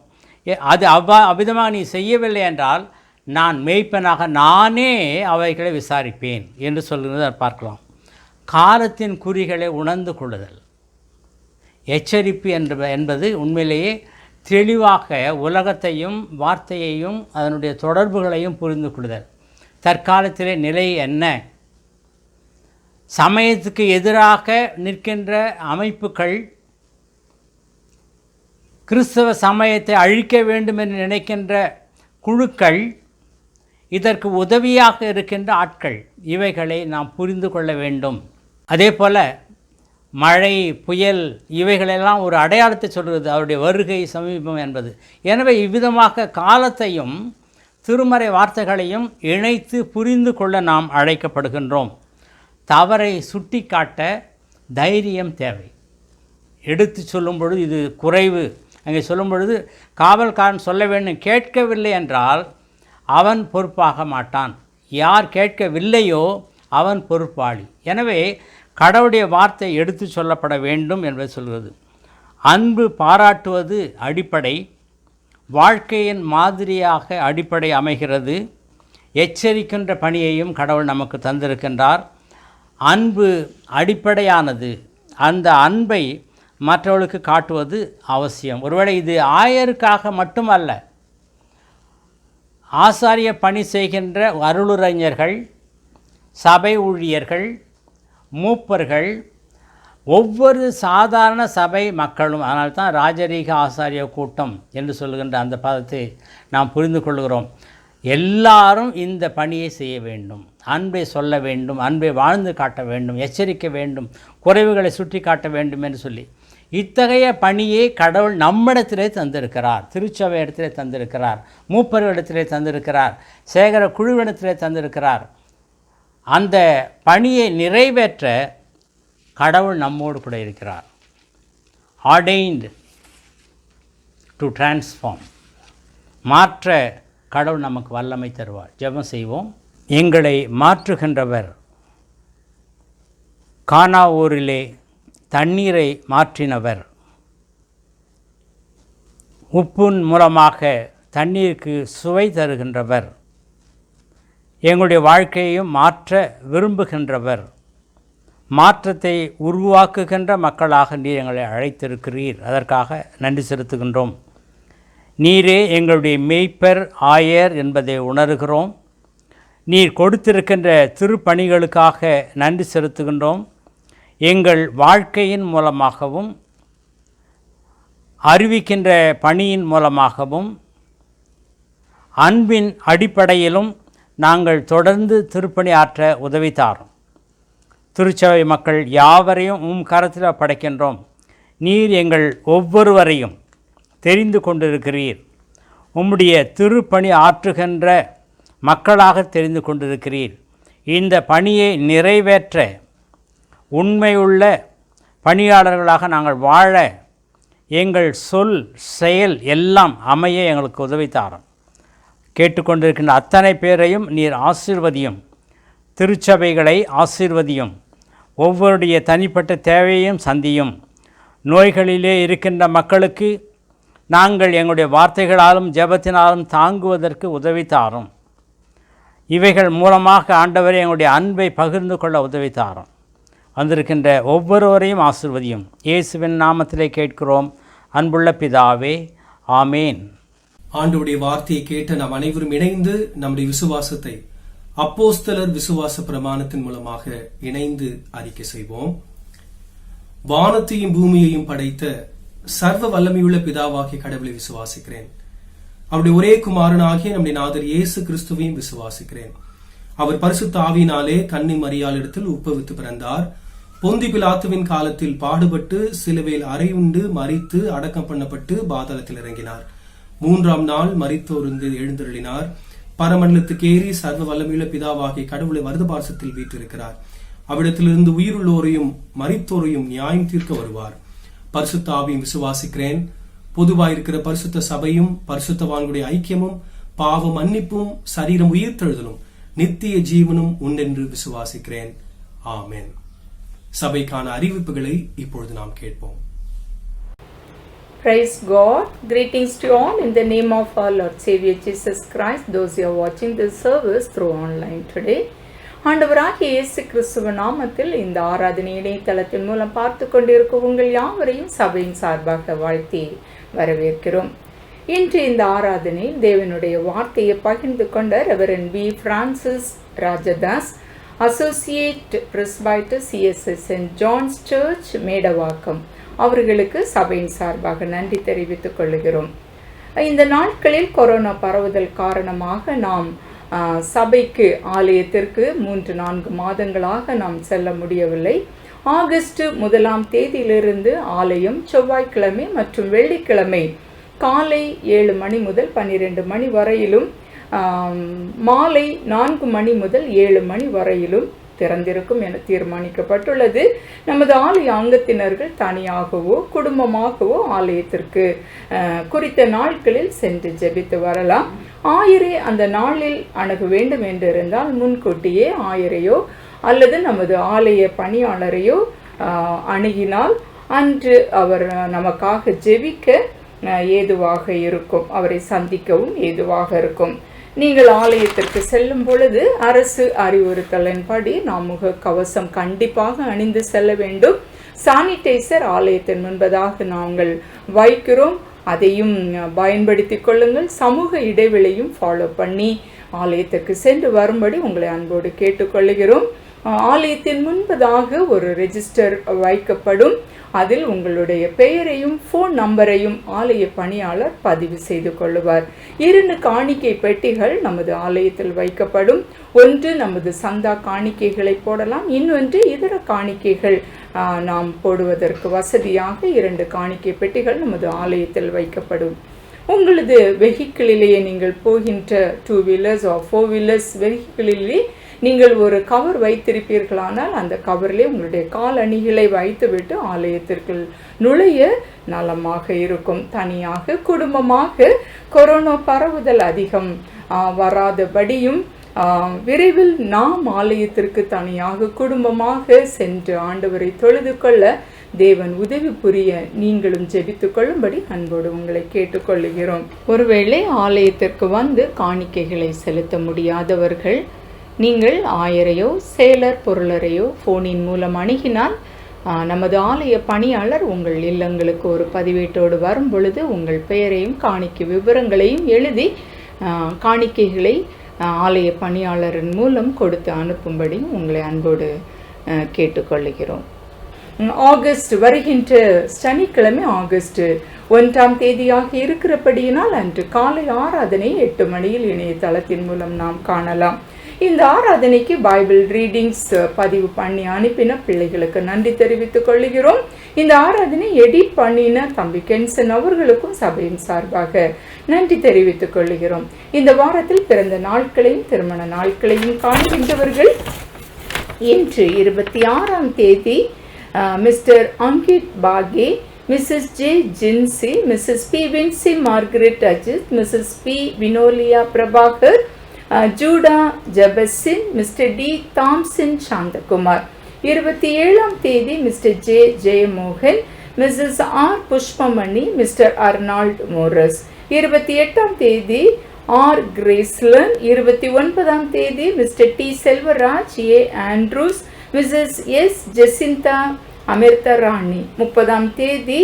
அது அவ்விதமாக நீ செய்யவில்லை என்றால் நான் மேய்ப்பனாக நானே அவைகளை விசாரிப்பேன் என்று சொல்கிறதை பார்க்கலாம். காலத்தின் குறிகளை உணர்ந்து கொள்ளுதல், எச்சரிப்பு என்பது உண்மையிலேயே தெளிவாக உலகத்தையும் வார்த்தையையும் அதனுடைய தொடர்புகளையும் புரிந்து கொள்ளுதல். தற்காலத்திலே நிலை என்ன? சமயத்துக்கு எதிராக நிற்கின்ற அமைப்புகள், கிறிஸ்தவ சமயத்தை அழிக்க வேண்டும் என்று நினைக்கின்ற குழுக்கள், இதற்கு உதவியாக இருக்கின்ற ஆட்கள், இவைகளை நாம் புரிந்து கொள்ள வேண்டும். அதே போல் மழை, புயல் இவைகளெல்லாம் ஒரு அடையாளத்தை சொல்கிறது, அவருடைய வருகை சமீபம் என்பது. எனவே இவ்விதமாக காலத்தையும் திருமறை வார்த்தைகளையும் இணைத்து புரிந்து கொள்ள நாம் அழைக்கப்படுகின்றோம். தவறை சுட்டி காட்ட தைரியம் தேவை. எடுத்து சொல்லும் பொழுது இது குறைவு, அங்கே சொல்லும் பொழுது காவல்காரன் சொல்ல வேண்டும். கேட்கவில்லை என்றால் அவன் பொறுப்பாக மாட்டான். யார் கேட்கவில்லையோ அவன் பொறுப்பாளி. எனவே கடவுளுடைய வார்த்தை எடுத்து சொல்லப்பட வேண்டும் என்பதை சொல்கிறது. அன்பு பாராட்டுவது அடிப்படை, வாழ்க்கையின் மாதிரியாக அடிப்படை அமைகிறது. எச்சரிக்கின்ற பணியையும் கடவுள் நமக்கு தந்திருக்கின்றார். அன்பு அடிப்படையானது. அந்த அன்பை மற்றவர்களுக்கு காட்டுவது அவசியம். ஒருவேளை இது ஆயருக்காக மட்டுமல்ல, ஆசாரிய பணி செய்கின்ற அருளுரைஞர்கள், சபை ஊழியர்கள், மூப்பர்கள், ஒவ்வொரு சாதாரண சபை மக்களும், அதனால்தான் ராஜரீக ஆசாரிய கூட்டம் என்று சொல்லுகின்ற அந்த பதத்தை நாம் புரிந்து கொள்கிறோம். எல்லாரும் இந்த பணியை செய்ய வேண்டும், அன்பை சொல்ல வேண்டும், அன்பை வாழ்ந்து காட்ட வேண்டும், எச்சரிக்க வேண்டும், குறைவுகளை சுட்டி காட்ட வேண்டும் என்று சொல்லி இத்தகைய பணியை கடவுள் நம்மிடத்திலே தந்திருக்கிறார். திருச்சபை இடத்திலே தந்திருக்கிறார், மூப்பர்களிடத்திலே தந்திருக்கிறார், சேகர குழுவிடத்திலே தந்திருக்கிறார். அந்த பணியை நிறைவேற்ற கடவுள் நம்மோடு கூட இருக்கிறார். ஆர்டெயின்டு டு டிரான்ஸ்ஃபார்ம், மாற்ற கடவுள் நமக்கு வல்லமை தருவார். ஜெபம் செய்வோம். எங்களை மாற்றுகின்றவர் கானா ஊரிலே தண்ணீரை மாற்றினவர். உப்பின் மூலமாக தண்ணீருக்கு சுவை தருகின்றவர். எங்களுடைய வாழ்க்கையையும் மாற்ற விரும்புகின்றவர். மாற்றத்தை உருவாக்குகின்ற மக்களாக நீர் எங்களை அழைத்திருக்கிறீர். அதற்காக நன்றி செலுத்துகின்றோம். நீரே எங்களுடைய மேய்ப்பர், ஆயர் என்பதை உணர்கிறோம். நீர் கொடுத்திருக்கின்ற திருப்பணிகளுக்காக நன்றி செலுத்துகின்றோம். எங்கள் வாழ்க்கையின் மூலமாகவும் அறிவிக்கின்ற பணியின் மூலமாகவும் அன்பின் அடிப்படையிலும் நாங்கள் தொடர்ந்து திருப்பணி ஆற்ற உதவித்தாரோம். திருச்சபை மக்கள் யாவரையும் கரத்தில் படைக்கின்றோம். நீர் எங்கள் ஒவ்வொருவரையும் தெரிந்து கொண்டிருக்கிறீர். உம்முடைய திருப்பணி ஆற்றுகின்ற மக்களாக தெரிந்து கொண்டிருக்கிறீர். இந்த பணியை நிறைவேற்ற உண்மையுள்ள பணியாளர்களாக நாங்கள் வாழ எங்கள் சொல் செயல் எல்லாம் அமைய எங்களுக்கு உதவித்தாரோம். கேட்டுக்கொண்டிருக்கின்ற அத்தனை பேரையும் நீர் ஆசீர்வதியும். திருச்சபைகளை ஆசீர்வதியும். ஒவ்வொருடைய தனிப்பட்ட தேவையையும் சந்தியும். நோய்களிலே இருக்கின்ற மக்களுக்கு நாங்கள் எங்களுடைய வார்த்தைகளாலும் ஜெபத்தினாலும் தாங்குவதற்கு உதவித்தாரோம். இவைகள் மூலமாக ஆண்டவரே எங்களுடைய அன்பை பகிர்ந்து கொள்ள உதவித்தாரோம். வந்திருக்கின்ற ஒவ்வொருவரையும் ஆசீர்வதியும். இயேசுவின் நாமத்திலே கேட்கிறோம் அன்புள்ள பிதாவே, ஆமேன். ஆண்டவருடைய வார்த்தையை கேட்ட நாம் அனைவரும் இணைந்து நம்முடைய விசுவாசத்தை அப்போஸ்தலர் விசுவாச பிரமாணத்தின் மூலமாக இணைந்து அறிக்கை செய்வோம். வானத்தையும் பூமியையும் படைத்த சர்வ வல்லமையுள்ள பிதாவாகிய கடவுளை விசுவாசிக்கிறேன். அவருடைய ஒரே குமாரனாகிய நம்முடைய நாதர் இயேசு கிறிஸ்துவையும் விசுவாசிக்கிறேன். அவர் பரிசுத்த ஆவியினாலே கன்னி மரியாளிடத்தில் உட்பவித்து பிறந்தார். பொந்தி பிலாத்துவின் காலத்தில் பாடுபட்டு சிலுவையில் அறையுண்டு மரித்து அடக்கம் பண்ணப்பட்டு பாதாளத்தில் இறங்கினார். 3ஆம் நாள் மரித்தோர்ந்து எழுந்தருளினார். பரமண்டலத்துக்கு ஏறி சர்வ வல்லமையுள்ள பிதாவாகிய கடவுளை வலது பார்சத்தில் வீற்றிருக்கிறார். அவ்விடத்திலிருந்து உயிருள்ளோரையும் மரித்தோரையும் நியாயம் தீர்க்க வருவார். பரிசுத்த ஆவியும் விசுவாசிக்கிறேன். பொதுவாயிருக்கிற பரிசுத்த சபையும் பரிசுத்தவான்களுடைய ஐக்கியமும் பாவ மன்னிப்பும் சரீரம் உயிர்த்தெழுதலும் நித்திய ஜீவனும் உண்டென்று விசுவாசிக்கிறேன். ஆமென். சபைக்கான அறிவிப்புகளை இப்பொழுது நாம் கேட்போம். Praise God. Greetings to all in the name of our Lord Savior Jesus Christ. Those who are watching this service through online today. ஆண்டவராகிய இயேசு கிறிஸ்துவ நாமத்தில் இந்த ஆராதனை இணையதளத்தின் மூலம் பார்த்து கொண்டிருக்கும் உங்கள் யாவரையும் சபையின் சார்பாக வாழ்த்தி வரவேற்கிறோம். இன்று இந்த ஆராதனையில் தேவனுடைய வார்த்தையை பகிர்ந்து கொண்ட reverend P. Francis Rajadas, associate presbyter CSS saint John's church Medavakkam அவர்களுக்கு சபையின் சார்பாக நன்றி தெரிவித்துக் கொள்கிறோம். இந்த நாட்களில் கொரோனா பரவுதல் காரணமாக நாம் சபைக்கு ஆலயத்திற்கு 3-4 மாதங்களாக நாம் செல்ல முடியவில்லை. ஆகஸ்ட் 1ஆம் தேதியிலிருந்து ஆலயம் செவ்வாய்க்கிழமை மற்றும் வெள்ளிக்கிழமை காலை 7 மணி முதல் 12 மணி வரையிலும் மாலை 4 மணி முதல் 7 மணி வரையிலும் திறந்திருக்கும் என தீர்மானிக்கப்பட்டுள்ளது. நமது ஆலய அங்கத்தினர்கள் தனியாகவோ குடும்பமாகவோ ஆலயத்திற்கு குறித்த நாட்களில் சென்று ஜெபித்து வரலாம். ஆயரை அந்த நாளில் அணுக வேண்டும் என்று இருந்தால் முன்கூட்டியே ஆயரையோ அல்லது நமது ஆலய பணியாளரையோ அணுகினால் அன்று அவர் நமக்காக ஜெபிக்க ஏதுவாக இருக்கும். அவரை சந்திக்கவும் ஏதுவாக இருக்கும். நீங்கள் ஆலயத்திற்கு செல்லும் பொழுது அரசு அறிவுறுத்தலின்படி நாம் முகக்கவசம் கண்டிப்பாக அணிந்து செல்ல வேண்டும். சானிடைசர் ஆலயத்தின் முன்பதாக நாங்கள் வைக்கிறோம், அதையும் பயன்படுத்தி கொள்ளுங்கள். சமூக இடைவெளியும் ஃபாலோ பண்ணி ஆலயத்திற்கு சென்று வரும்படி உங்களை அன்போடு கேட்டுக்கொள்கிறோம். ஆலயத்தின் முன்பதாக ஒரு ரெஜிஸ்டர் வைக்கப்படும். அதில் உங்களுடைய பெயரையும் ஃபோன் நம்பரையும் ஆலய பணியாளர் பதிவு செய்து கொள்ளுவார். 2 காணிக்கை பெட்டிகள் நமது ஆலயத்தில் வைக்கப்படும். ஒன்று நமது சந்தா காணிக்கைகளை போடலாம், இன்னொன்று இதர காணிக்கைகள் நாம் போடுவதற்கு வசதியாக 2 காணிக்கை பெட்டிகள் நமது ஆலயத்தில் வைக்கப்படும். உங்களது வெஹிக்கிளிலேயே நீங்கள் போகின்ற 2 வீலர்ஸ் 4 வீலர்ஸ் வெஹிக்கிளிலே நீங்கள் ஒரு கவர் வைத்திருப்பீர்களானால் அந்த கவரிலே உங்களுடைய கால் அணிகளை வைத்துவிட்டு ஆலயத்திற்கு நுழைய நலமாக இருக்கும். தனியாக குடும்பமாக கொரோனா பரவுதல் அதிகம் வராதபடியும் விரைவில் நாம் ஆலயத்திற்கு தனியாக குடும்பமாக சென்று ஆண்டவரை தொழுது கொள்ள தேவன் உதவி புரிய நீங்களும் ஜெபித்து கொள்ளும்படி அன்போடு உங்களை கேட்டுக்கொள்கிறோம். ஒருவேளை ஆலயத்திற்கு வந்து காணிக்கைகளை செலுத்த முடியாதவர்கள் நீங்கள் ஆயரையோ சேலர் பொருளரையோ ஃபோனின் மூலம் அணுகினால் நமது ஆலய பணியாளர் உங்கள் இல்லங்களுக்கு ஒரு பதிவேட்டோடு வரும் பொழுது உங்கள் பெயரையும் காணிக்கை விவரங்களையும் எழுதி காணிக்கைகளை ஆலய பணியாளரின் மூலம் கொடுத்து அனுப்பும்படி உங்களை அன்போடு கேட்டுக்கொள்கிறோம். ஆகஸ்ட் வருகின்ற சனிக்கிழமை ஆகஸ்ட் 1ஆம் தேதியாக இருக்கிறபடியினால் அன்று காலை ஆராதனை 8 மணியில் இணையதளத்தின் மூலம் நாம் காணலாம். இந்த ஆராதனைக்கு பைபிள் ரீடிங்ஸ் பதிவு பண்ணி அனுப்பின பிள்ளைகளுக்கு நன்றி தெரிவித்துக் கொள்கிறோம். இந்த ஆராதனை எடிட் பண்ணின தம்பி கென்சன் அவர்களுக்கும் சபையின் சார்பாக நன்றி தெரிவித்துக் கொள்கிறோம். இந்த வாரத்தில் பிறந்த நாட்களையும் திருமண நாட்களையும் காண்கின்றவர்கள் இன்று 26ஆம் தேதி Mr Ankit Bage, Mrs J Jinsi, Mrs P Vinsi Margaret Ajith, Mrs P Vinolia Prabhakar, Juda Jabasin, Mr T Thomson Santhakumar. 27ஆம் தேதி Mr J Jeyamohan, Mrs R Pushpamani, Mr Arnold Moras. 28ஆம் தேதி ஆர் கிரேஸ்லன். 29ஆம் தேதி Mr T Selvaraj, A Andrews, Mrs S Jacintha Amirtha Rani. 30ஆம் தேதி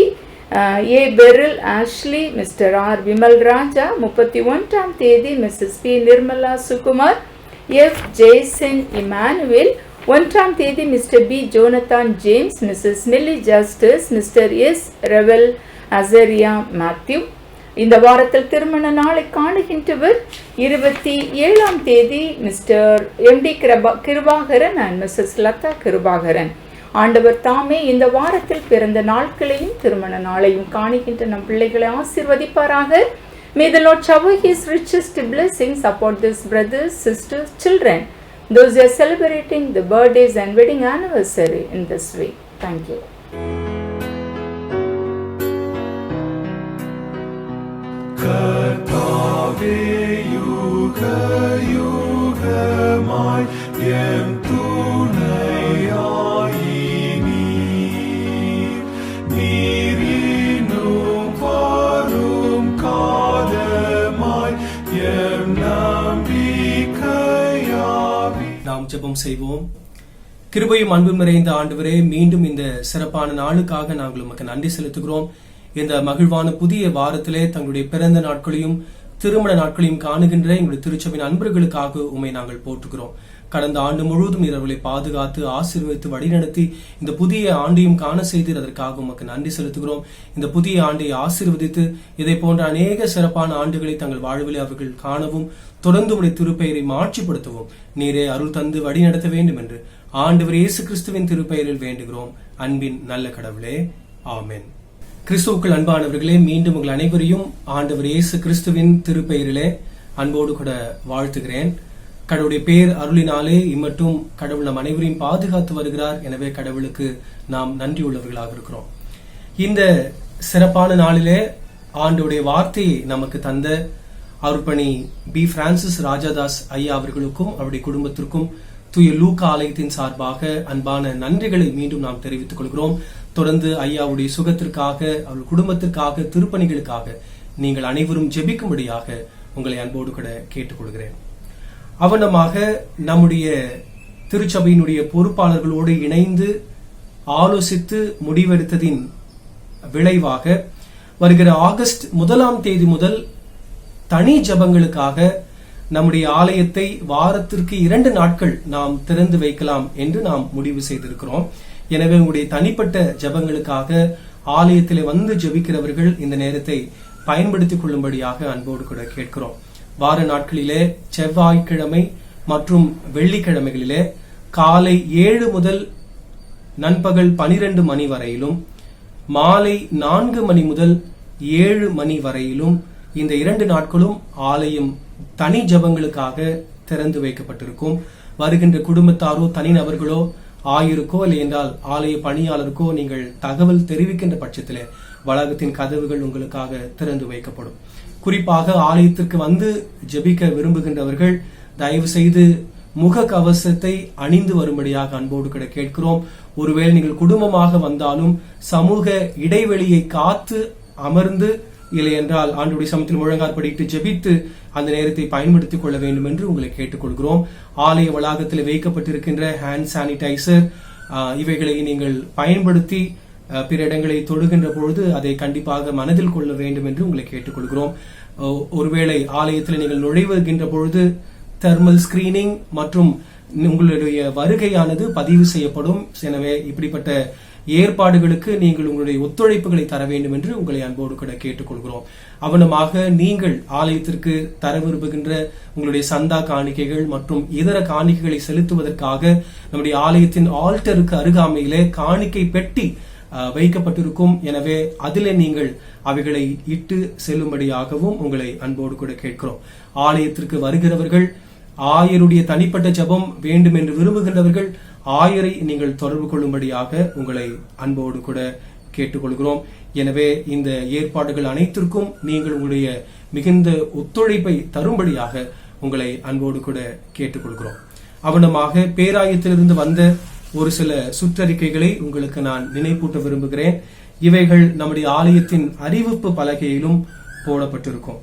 A Beryl Ashley, Mr R Vimal Raja. 31ஆம் தேதி Mrs P Nirmala Sukumar, F Jaison Emmanuel. 1ஆம் தேதி Mr P Jonathan James, Mrs Millie Justice, Mr S Revel Azariah Mathew. இந்த வாரத்தில் திருமண நாளை காணுகின்றவர் 27ஆம் தேதி Mr MD Kirubakaran and Mrs Latha Kirubakaran. ஆண்டவர் தாமே இந்த வாரத்தில் பிறந்த நாட்களையும் திருமண நாளையும் காணுகின்ற நம் பிள்ளைகளை ஆசீர்வதிப்பாராக. May the Lord shower His richest blessings upon these brothers, sisters, children, those who are celebrating the birthdays and wedding anniversary in this week. Thank you. கர்த்தாவே யுக யுகமாய் எம் துணையாயினீர். நீரினும் வரும் காலமாய் எம் நம்பிக்கையாவி. நாம் ஜெபம் செய்வோம். கிருபையும் அன்பும் நிறைந்த ஆண்டவரே, மீண்டும் இந்த சிறப்பான நாளுக்காக நாங்கள் உமக்கு நன்றி செலுத்துகிறோம். இந்த மகிழ்வான புதிய வாரத்திலே தங்களுடைய பிறந்த நாட்களையும் திருமண நாட்களையும் காணுகின்ற எங்களுடைய திருச்சபையின் அன்பர்களுக்காக உம்மை நாங்கள் போற்றுகிறோம். கடந்த ஆண்டு முழுவதும் இரவுகளை பாதுகாத்து ஆசீர்வதித்து வழிநடத்தி இந்த புதிய ஆண்டையும் காண செய்தீர். அதற்காக உமக்கு நன்றி செலுத்துகிறோம். இந்த புதிய ஆண்டை ஆசீர்வதித்து இதை போன்ற அநேக சிறப்பான ஆண்டுகளை தங்கள் வாழ்விலே அவர்கள் காணவும் தொடர்ந்து உடைய திருப்பெயரை மாட்சிப்படுத்தவும் நீரே அருள் தந்து வழி நடத்த வேண்டும் என்று ஆண்டவர் இயேசு கிறிஸ்துவின் திருப்பெயரில் வேண்டுகிறோம். அன்பின் நல்ல கடவுளே, ஆமென். கிறிஸ்துவுக்குள் அன்பானவர்களே, மீண்டும் உங்கள் அனைவரையும் ஆண்டவர் இயேசு கிறிஸ்துவின் திருப்பெயரிலே அன்போடு கூட வாழ்த்துகிறேன். கடவுளுடைய பேர் அருளினாலே இம்மட்டும் கடவுள் நம் அனைவரையும் பாதுகாத்து வருகிறார். எனவே கடவுளுக்கு நாம் நன்றி உள்ளவர்களாக இருக்கிறோம். இந்த சிறப்பான நாளிலே ஆண்டவருடைய வார்த்தையை நமக்கு தந்த அருட்பணி பி பிரான்சிஸ் ராஜாதாஸ் ஐயா அவர்களுக்கும் அவருடைய குடும்பத்திற்கும் தூய லூக்கா ஆலயத்தின் சார்பாக அன்பான நன்றிகளை மீண்டும் நாம் தெரிவித்துக் கொள்கிறோம். தொடர்ந்து ஐயாவுடைய சுகத்திற்காக அவர்கள் குடும்பத்திற்காக திருப்பணிகளுக்காக நீங்கள் அனைவரும் ஜெபிக்கும்படியாக உங்களை அன்போடு கூட கேட்டுக்கொள்கிறேன். அவனமாக நம்முடைய திருச்சபையினுடைய பொறுப்பாளர்களோடு இணைந்து ஆலோசித்து முடிவெடுத்ததின் விளைவாக வருகிற ஆகஸ்ட் 1ஆம் தேதி முதல் தனி ஜபங்களுக்காக நம்முடைய ஆலயத்தை வாரத்திற்கு 2 நாட்கள் நாம் திறந்து வைக்கலாம் என்று நாம் முடிவு செய்திருக்கிறோம். எனவே உங்களுடைய தனிப்பட்ட ஜபங்களுக்காக ஆலயத்திலே வந்து ஜபிக்கிறவர்கள் இந்த நேரத்தை பயன்படுத்திக் கொள்ளும்படியாக அன்போடு கூட கேட்கிறோம். வார நாட்களிலே செவ்வாய்க்கிழமை மற்றும் வெள்ளிக்கிழமைகளிலே காலை 7 முதல் நண்பகல் 12 மணி வரையிலும் மாலை 4 மணி முதல் 7 மணி வரையிலும் இந்த 2 நாட்களும் ஆலயம் தனி ஜபங்களுக்காக திறந்து வைக்கப்பட்டிருக்கும். வருகின்ற குடும்பத்தாரோ தனிநபர்களோ ஆயிருக்கோ இல்லை என்றால் ஆலய பணியாளருக்கோ நீங்கள் தகவல் தெரிவிக்கின்ற பட்சத்திலே வளாகத்தின் கதவுகள் உங்களுக்காக திறந்து வைக்கப்படும். குறிப்பாக ஆலயத்திற்கு வந்து ஜெபிக்க விரும்புகின்றவர்கள் தயவு செய்து முக கவசத்தை அணிந்து வரும்படியாக அன்போடு கூட கேட்கிறோம். ஒருவேளை நீங்கள் குடும்பமாக வந்தாலும் சமூக இடைவெளியை காத்து அமர்ந்து, இல்லை என்றால் ஆண்டுடைய சமத்தில் முழங்காற்படிட்டு ஜெபித்து அந்த நேரத்தை பயன்படுத்திக் கொள்ள வேண்டும் என்று உங்களை கேட்டுக்கொள்கிறோம். ஆலய வளாகத்தில் வைக்கப்பட்டிருக்கின்ற ஹேண்ட் சானிடைசர் இவைகளை நீங்கள் பயன்படுத்தி பிற இடங்களை தொடுகின்ற பொழுது அதை கண்டிப்பாக மனதில் கொள்ள வேண்டும் என்று உங்களை கேட்டுக்கொள்கிறோம். ஒருவேளை ஆலயத்தில் நீங்கள் நுழைவுகின்ற பொழுது தெர்மல் ஸ்கிரீனிங் மற்றும் உங்களுடைய வருகையானது பதிவு செய்யப்படும். எனவே இப்படிப்பட்ட ஏற்பாடுகளுக்கு நீங்கள் உங்களுடைய ஒத்துழைப்புகளை தர வேண்டும் என்று உங்களை அன்போடு கூட கேட்டுக்கொள்கிறோம். அவனமாக நீங்கள் ஆலயத்திற்கு தர விரும்புகின்ற உங்களுடைய சந்தா காணிக்கைகள் மற்றும் இதர காணிக்கைகளை செலுத்துவதற்காக நம்முடைய ஆலயத்தின் ஆல்டருக்கு அருகாமையிலே காணிக்கை பெட்டி வைக்கப்பட்டிருக்கும். எனவே அதிலே நீங்கள் அவைகளை இட்டு செல்லும்படியாகவும் உங்களை அன்போடு கூட கேட்கிறோம். ஆலயத்திற்கு வருகிறவர்கள் ஆயருடைய தனிப்பட்ட ஜெபம் வேண்டும் என்று விரும்புகின்றவர்கள் ஆயரை நீங்கள் தொடர்பு கொள்ளும்படியாக உங்களை அன்போடு கூட கேட்டுக்கொள்கிறோம். எனவே இந்த ஏற்பாடுகள் அனைத்திற்கும் நீங்கள் உங்களுடைய மிகுந்த ஒத்துழைப்பை தரும்படியாக உங்களை அன்போடு கூட கேட்டுக்கொள்கிறோம். அவனமாக பேராயத்திலிருந்து வந்த ஒரு சில சுற்றறிக்கைகளை உங்களுக்கு நான் நினைப்பூட்ட விரும்புகிறேன். இவைகள் நம்முடைய ஆலயத்தின் அறிவிப்பு பலகையிலும் போடப்பட்டிருக்கும்.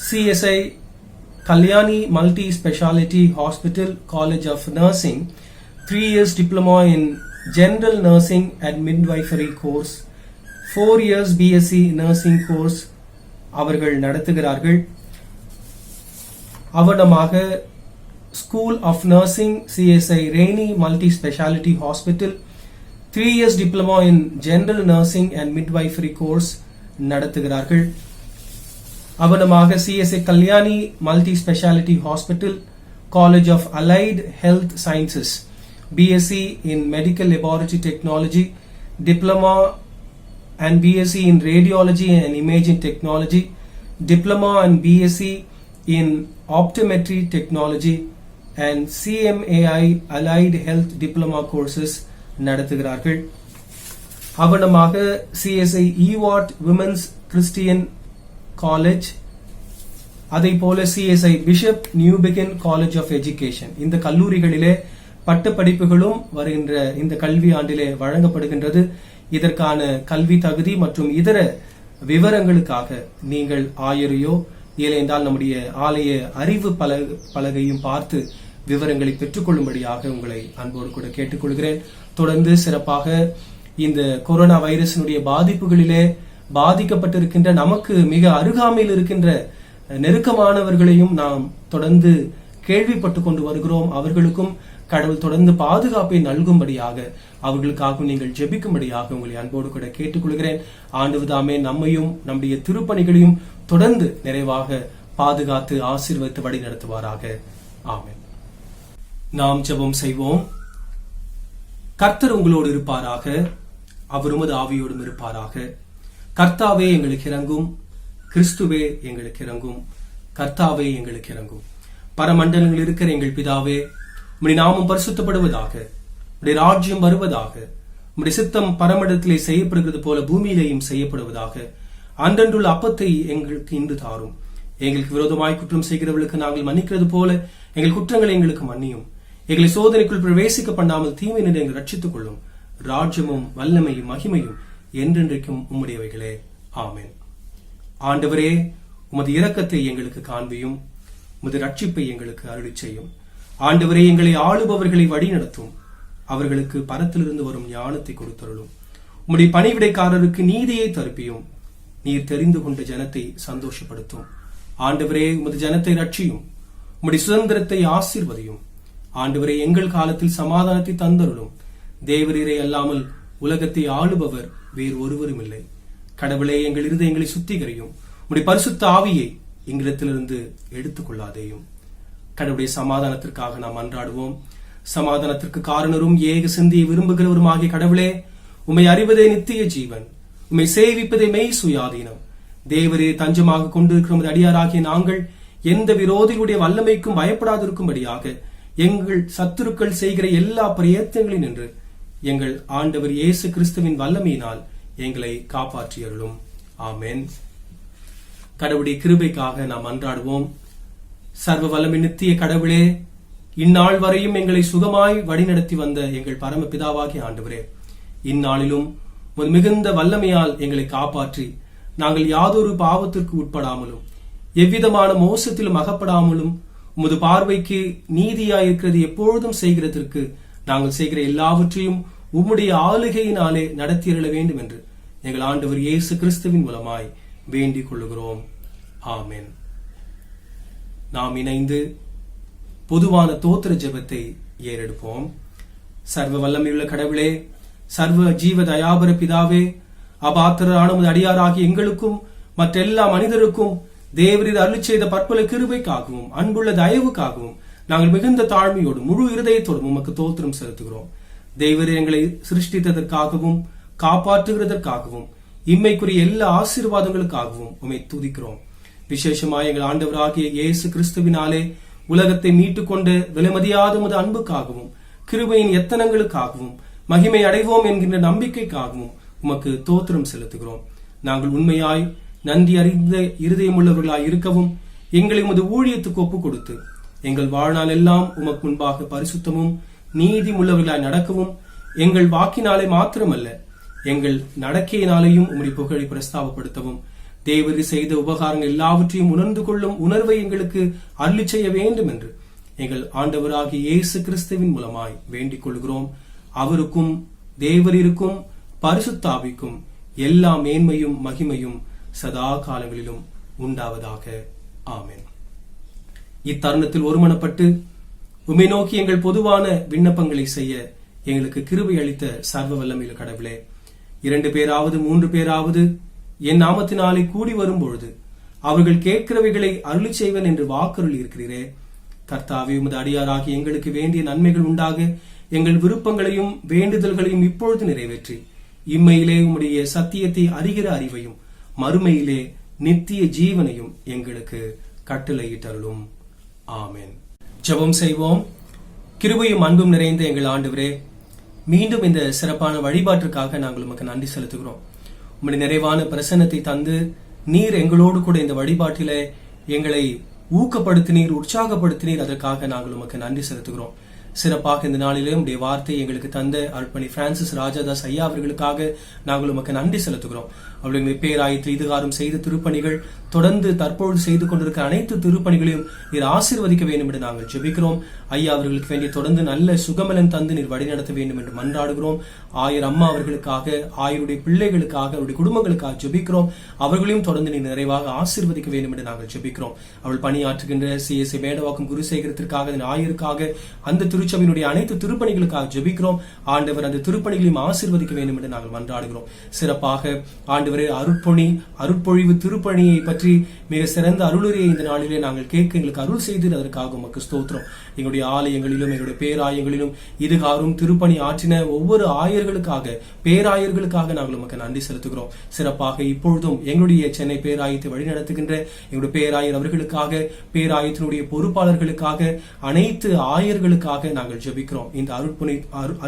CSI Kalyani Multi Speciality Hospital College of Nursing 3 years diploma in General Nursing and Midwifery course, 4 years BSc Nursing course அவர்கள் நடத்துகிறார்கள். அவனமாக School of Nursing CSI Rainey Multi Speciality Hospital 3 years diploma in General Nursing and Midwifery course நடத்துகிறார்கள். அவனமாக CSI Kalyani Multi Speciality Hospital College of Allied Health Sciences BSc in Medical Laboratory Technology, Diploma and BSc in Radiology and Imaging Technology, Diploma and BSc in Optometry Technology and CMAI Allied Health Diploma courses நடத்துகிறார்கள். அவனமாக CSI EWAT Women's Christian College, அதை போல CSI Bishop Newbegin College of Education, இந்த கல்லூரிகளிலே பட்ட படிப்புகளும் வருகின்ற இந்த கல்வி ஆண்டிலே வழங்கப்படுகின்றது. இதற்கான கல்வி தகுதி மற்றும் இதர விவரங்களுக்காக நீங்கள் ஆயரையோ இல்லை என்றால் நம்முடைய ஆலய அறிவு பலகையும் பார்த்து விவரங்களை பெற்றுக்கொள்ளும்படியாக உங்களை அன்போடு கூட கேட்டுக்கொள்கிறேன். தொடர்ந்து சிறப்பாக இந்த கொரோனா வைரஸினுடைய பாதிப்புகளிலே பாதிக்கப்பட்டிருக்கின்ற நமக்கு மிக அருகாமையில் இருக்கின்ற நெருக்கமானவர்களையும் நாம் தொடர்ந்து கேள்விப்பட்டு கொண்டு வருகிறோம். அவர்களுக்கும் கடவுள் தொடர்ந்து பாதுகாப்பை நல்கும்படியாக அவர்களுக்காக நீங்கள் ஜெபிக்கும்படியாக உங்களை அன்போடு கூட கேட்டுக்கொள்கிறேன். ஆண்டவர்தாமே நம்மையும் நம்முடைய திருப்பணிகளையும் தொடர்ந்து நிறைவாக பாதுகாத்து ஆசீர்வதித்து வழி நடத்துவாராக. ஆமென். நாம் ஜெபம் செய்வோம். கர்த்தர் உங்களோடு இருப்பாராக, அவர் உமது ஆவியோடும் இருப்பாராக. கர்த்தாவே எங்களுக்கு இறங்கும், கிறிஸ்துவே எங்களுக்கு இறங்கும், கர்த்தாவே எங்களுக்கு இறங்கும். பரமண்டலங்கள் இருக்கிற எங்கள் பிதாவே, உம்முடைய நாமம் பரிசுத்தப்படுவதாக, உம்முடைய ராஜ்யம் வருவதாக, உம்முடைய சித்தம் பரமண்டலத்திலே செய்யப்படுகிறது போல பூமியிலேயும் செய்யப்படுவதாக. அன்றன்றுள்ள அப்பத்தை எங்களுக்கு இன்று தாரும். எங்களுக்கு விரோதமாய் குற்றம் செய்கிறவர்களுக்கு நாங்கள் மன்னிக்கிறது போல எங்கள் குற்றங்களை எங்களுக்கு மன்னியும். எங்களை சோதனைக்குள் பிரவேசிக்க பண்ணாமல் தீமையினர் எங்களை ரட்சித்துக் கொள்ளும். ராஜ்யமும் வல்லமையும் மகிமையும் என்றென்றைக்கும் உம்முடையவைகளே. ஆமென். ஆண்டவரே, உமது இரக்கத்தை எங்களுக்கு காண்பியும், உமது ரட்சிப்பை எங்களுக்கு அருளிச் செய்யும். ஆண்டவரே, எங்களை ஆளுபவர்களை வழி நடத்தும், அவர்களுக்கு பரத்திலிருந்து வரும் ஞானத்தை கொடுத்தருளும். உம்முடைய பணிவிடைக்காரருக்கு நீதியை தருப்பியும், நீர் தெரிந்து கொண்ட ஜனத்தை சந்தோஷப்படுத்தும். ஆண்டவரே, உமது ஜனத்தை ரட்சியும், உம்முடைய சுதந்திரத்தை ஆசீர்வதியும். ஆண்டவரே, எங்கள் காலத்தில் சமாதானத்தை தந்தருளும். தேவரீரை அல்லாமல் உலகத்தை ஆளுபவர் வேறு ஒருவரும் இல்லை. கடவுளே, எங்கள் இருதயங்களை சுத்திகரியும். உம்முடைய பரிசுத்த ஆவியை எங்களிடத்திலிருந்து எடுத்துக் கொள்ளாதேயும். கடவுளுடைய சமாதானத்திற்காக நாம் அன்றாடுவோம். சமாதானத்திற்கு காரணரும் ஏக சிந்தியை விரும்புகிறவரும் ஆகிய கடவுளே, உம்மை அறிவதே நித்திய ஜீவன், உம்மை சேவிப்பதே மெய் சுயாதீனம். தேவரே தஞ்சமாக கொண்டிருக்கிற அடியாராகிய நாங்கள் எந்த விரோதிகளுடைய வல்லமைக்கும் பயப்படாதிருக்கும்படியாக எங்கள் சத்துருக்கள் செய்கிற எல்லா பிரயத்தனங்களில் நின்று எங்கள் ஆண்டவர் இயேசு கிறிஸ்துவின் வல்லமையினால் எங்களை காப்பாற்றியருளும். ஆமென். கடவுளுடைய கிருபைக்காக நாம் அன்றாடுவோம். சர்வ வல்லமை நித்திய கடவுளே, இந்நாள் வரையும் எங்களை சுகமாய் வழிநடத்தி வந்த எங்கள் பரமபிதாவாகிய ஆண்டவரே, இந்நாளிலும் ஒரு மிகுந்த வல்லமையால் எங்களை காப்பாற்றி நாங்கள் யாதொரு பாவத்திற்கு உட்படாமலும் எவ்விதமான மோசத்திலும் அகப்படாமலும் உமது பார்வைக்கு நீதியாயிருக்கிறது எப்பொழுதும் செய்கிறதற்கு நாங்கள் செய்கிற எல்லாவற்றையும் உம்முடைய ஆளுகையினாலே நடத்தியருள வேண்டும் என்று எங்கள் ஆண்டவர் இயேசு கிறிஸ்துவின் மூலமாய் வேண்டிக் கொள்ளுகிறோம். ஆமென். நாம் இணைந்து பொதுவான தோத்திர ஜெபத்தை ஏறெடுப்போம். சர்வ வல்லமையுள்ள கடவுளே, சர்வ ஜீவ தயாபர பிதாவே, அபாத்திரரான உமது அடியாராகிய எங்களுக்கும் மற்றெல்லா மனிதருக்கும் தேவரீர் அருளிச் செய்த பற்பல கிருபைக்காகவும் அன்புள்ள தயவுக்காகவும் நாங்கள் மிகுந்த தாழ்மையோடும் முழு இருதயத்தோடும் உமக்கு தோத்திரம் செலுத்துகிறோம். தேவரீர் எங்களை சிருஷ்டித்ததற்காகவும் காப்பாற்றுகிறதற்காகவும் இம்மைக்குரிய எல்லா ஆசீர்வாதங்களுக்காகவும் உம்மை துதிக்கிறோம். விசேஷமாக எங்கள் ஆண்டவராகிய இயேசு கிறிஸ்துவினாலே உலகத்தை மீட்டுக் கொண்ட விலைமதியாத உமது அன்புக்காகவும் கிருபையின் எத்தனங்களுக்காகவும் மகிமை அடைவோம் என்கின்ற நம்பிக்கைக்காகவும் உமக்கு தோத்திரம் செலுத்துகிறோம். நாங்கள் உண்மையாய் நன்றி அறிந்த இருதயமுள்ளவர்களாய் இருக்கவும் எங்களை உமது ஊழியத்துக்கு ஒப்புக் கொடுத்து எங்கள் வாழ்நாள் எல்லாம் உமக்கு முன்பாக பரிசுத்தமும் நீதி உள்ளவர்களாய் நடக்கவும் எங்கள் வாக்கினாலே மாத்திரமல்ல எங்கள் நடக்கையினாலேயும் உம்முடைய புகழை பிரஸ்தாபப்படுத்தவும் தேவரீர் செய்த உபகாரங்கள் எல்லாவற்றையும் உணர்ந்து கொள்ளும் உணர்வை எங்களுக்கு அருளிச் செய்ய வேண்டும் என்று எங்கள் ஆண்டவராகிய இயேசு கிறிஸ்துவின் மூலமாய் வேண்டிக் கொள்கிறோம். அவருக்கும் தேவரீருக்கும் பரிசுத்தாவிக்கும் எல்லா மேன்மையும் மகிமையும் சதா காலங்களிலும் உண்டாவதாக. ஆமென். இத்தருணத்தில் ஒருமனப்பட்டு உம்மை நோக்கி எங்கள் பொதுவான விண்ணப்பங்களை செய்ய எங்களுக்கு கிருபை அளித்த சர்வ வல்லமையுள்ள கடவுளே, 2 பேராவது 3 பேராவது என் நாமத்தினாலே கூடி வரும் பொழுது அவர்கள் கேட்கிறவைகளை அருளிச் செய்வன் என்று வாக்குறுதி இருக்கிறீரே. கர்த்தாவே, உமது அடியாராகி எங்களுக்கு வேண்டிய நன்மைகள் உண்டாக எங்கள் விருப்பங்களையும் வேண்டுதல்களையும் இப்பொழுது நிறைவேற்றி இம்மையிலே உம்முடைய சத்தியத்தை அறிகிற அறிவையும் மறுமையிலே நித்திய ஜீவனையும் எங்களுக்கு கட்டளையிட்டருளும். ஆமென். ஜெபம் செய்வோம். கிருபையும் அன்பும் நிறைந்த எங்கள் ஆண்டவரே, மீண்டும் இந்த சிறப்பான வழிபாட்டிற்காக நாங்கள் உமக்கு நன்றி செலுத்துகிறோம். உம்முடைய நிறைவான பிரசன்னத்தை தந்து நீர் எங்களோடு கூட இந்த வழிபாட்டிலே எங்களை ஊக்கப்படுத்தினீர், உற்சாகப்படுத்தினீர். அதற்காக நாங்கள் உமக்கு நன்றி செலுத்துகிறோம். சிறப்பாக இந்த நாளிலே உடைய வார்த்தை எங்களுக்கு தந்த அர்ப்பணி பிரான்சிஸ் ராஜாதாஸ் ஐயா அவர்களுக்காக நாங்கள் உமக்கு நன்றி செலுத்துகிறோம். அவர்களுடைய பேராயத்தில் இதுகாரம் செய்த திருப்பணிகள், தொடர்ந்து தற்பொழுது செய்து கொண்டிருக்கிற அனைத்து திருப்பணிகளையும் நீர் ஆசீர்வதிக்க வேண்டும் என்று நாங்கள் ஜெபிக்கிறோம். ஐயா அவர்களுக்கு வேண்டிய தொடர்ந்து நல்ல சுகமலன் தந்து நீர் வழிநடத்த வேண்டும் என்று மன்றாடுகிறோம். ஆயர் அம்மா அவர்களுக்காக, ஆயருடைய பிள்ளைகளுக்காக, அவருடைய குடும்பங்களுக்காக ஜெபிக்கிறோம். அவர்களையும் தொடர்ந்து நீர் நிறைவாக ஆசீர்வதிக்க வேண்டும் என்று நாங்கள் ஜெபிக்கிறோம். அவள் பணியாற்றுகின்ற CSA மேடவாக்கம் குருசேகரத்திற்காக, ஆயருக்காக, அந்த திருச்சபையினுடைய அனைத்து திருப்பணிகளுக்காக ஜெபிக்கிறோம். ஆண்டவர் அந்த திருப்பணிகளையும் ஆசீர்வதிக்க வேண்டும் என்று நாங்கள் மன்றாடுகிறோம். சிறப்பாக ஆண்டவரே, அருட்பொழிவு திருப்பணியை பற்றி மிக சிறந்த அருளுரையை இந்த நாளிலே நாங்கள் கேட்க எங்களுக்கு அருள் செய்து அதற்காக உமக்கு ஸ்தோத்திரம். எங்களுடைய ஆலயங்களிலும் எங்களுடைய பேராயங்களிலும் இதுகாரும் திருப்பணி ஆற்றின ஒவ்வொரு ஆயர்களுக்காக, பேராயர்களுக்காக நாங்கள் உமக்கு நன்றி செலுத்துகிறோம். சிறப்பாக இப்பொழுதும் எங்களுடைய சென்னை பேராயத்தை வழிநடத்துகின்ற எங்களுடைய பேராயர் அவர்களுக்காக, பேராயத்தினுடைய பொறுப்பாளர்களுக்காக, அனைத்து ஆயர்களுக்காக நாங்கள் ஜெபிக்கிறோம். இந்த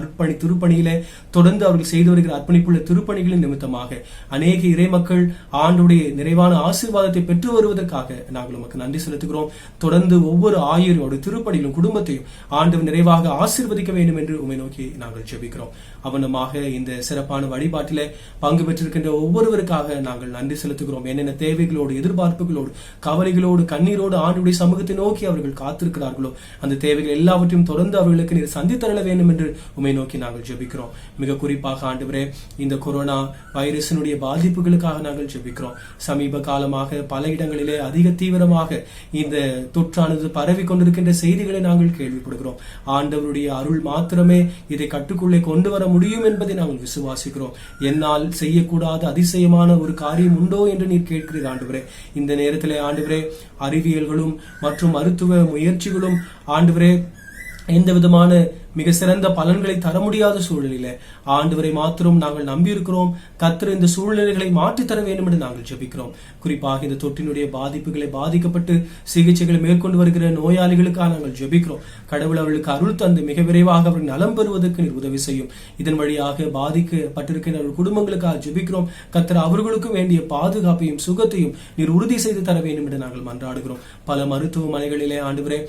அர்ப்பணி திருப்பணியில தொடர்ந்து அவர்கள் செய்து வருகிற அர்ப்பணிப்புள்ள திருப்பணிகளின் நிமித்தமாக அநேக இறைமக்கள் ஆண்டுடைய நிறைவான ஆசீர்வாதத்தை பெற்று வருவதற்காக நாங்கள் உமக்கு நன்றி செலுத்துகிறோம். தொடர்ந்து ஒவ்வொரு ஆயரோட திருப்பணியிலும் குடும்பத்தையும் ஆண்டவர் நிறைவாக ஆசீர்வதிக்க வேண்டும் என்று உம்மை நோக்கி நாங்கள் ஜெபிக்கிறோம். அவனமாக இந்த சிறப்பான வழிபாட்டில பங்கு பெற்றிருக்கின்ற ஒவ்வொருவருக்காக நாங்கள் நன்றி செலுத்துகிறோம். என்னென்ன தேவைகளோடு, எதிர்பார்ப்புகளோடு, கவலைகளோடு, கண்ணீரோடு ஆண்டுடைய சமூகத்தை நோக்கி அவர்கள் காத்திருக்கிறார்களோ அந்த தேவைகள் எல்லாவற்றையும் தொடர்ந்து அவர்களுக்கு நீர் சந்தித்தரல வேண்டும் என்று உம்மை நோக்கி நாங்கள் ஜெபிக்கிறோம். மிக குறிப்பாக ஆண்டவரே, இந்த கொரோனா வைரஸினுடைய பாதிப்புகளுக்காக நாங்கள் ஜெபிக்கிறோம். சமீப காலமாக பல இடங்களிலே அதிக தீவிரமாக இந்த தொற்றானது பரவி கொண்டிருக்கின்ற செய்திகளை நாங்கள் கேள்விப்படுகிறோம். ஆண்டவருடைய அருள் மாத்திரமே இதை கட்டுக்குள்ளே கொண்டு வர முடியும் என்பதை நாங்கள் விசுவாசிக்கிறோம். என்னால் செய்யக்கூடாத அதிசயமான ஒரு காரியம் உண்டோ என்று நீர் கேட்கிறீர் ஆண்டவரே. இந்த நேரத்திலே ஆண்டவரே, அறிவியல்களும் மற்றும் மருத்துவ முயற்சிகளும் ஆண்டவரே எந்த விதமான மிக சிறந்த பலன்களை தர முடியாத சூழலிலே ஆண்டவரை மாத்திரம் நாங்கள் நம்பியிருக்கிறோம். கர்த்தர் இந்த சூழ்நிலைகளை மாற்றித்தர வேண்டும் என்று நாங்கள் ஜெபிக்கிறோம். குறிப்பாக இந்த தொற்றினுடைய பாதிப்புகளை பாதிக்கப்பட்டு சிகிச்சைகளை மேற்கொண்டு வருகிற நோயாளிகளுக்காக நாங்கள் ஜெபிக்கிறோம். கடவுள் அவர்களுக்கு அருள் தந்து மிக விரைவாக அவர்கள் நலம் பெறுவதற்கு நீர் உதவி செய்யும். இதன் வழியாக பாதிக்கப்பட்டிருக்கிற குடும்பங்களுக்காக ஜெபிக்கிறோம். கர்த்தர் அவர்களுக்கும் வேண்டிய பாதுகாப்பையும் சுகத்தையும் நீர் உறுதி செய்து தர வேண்டும் என்று நாங்கள் மன்றாடுகிறோம். பல மருத்துவமனைகளிலே ஆண்டவரே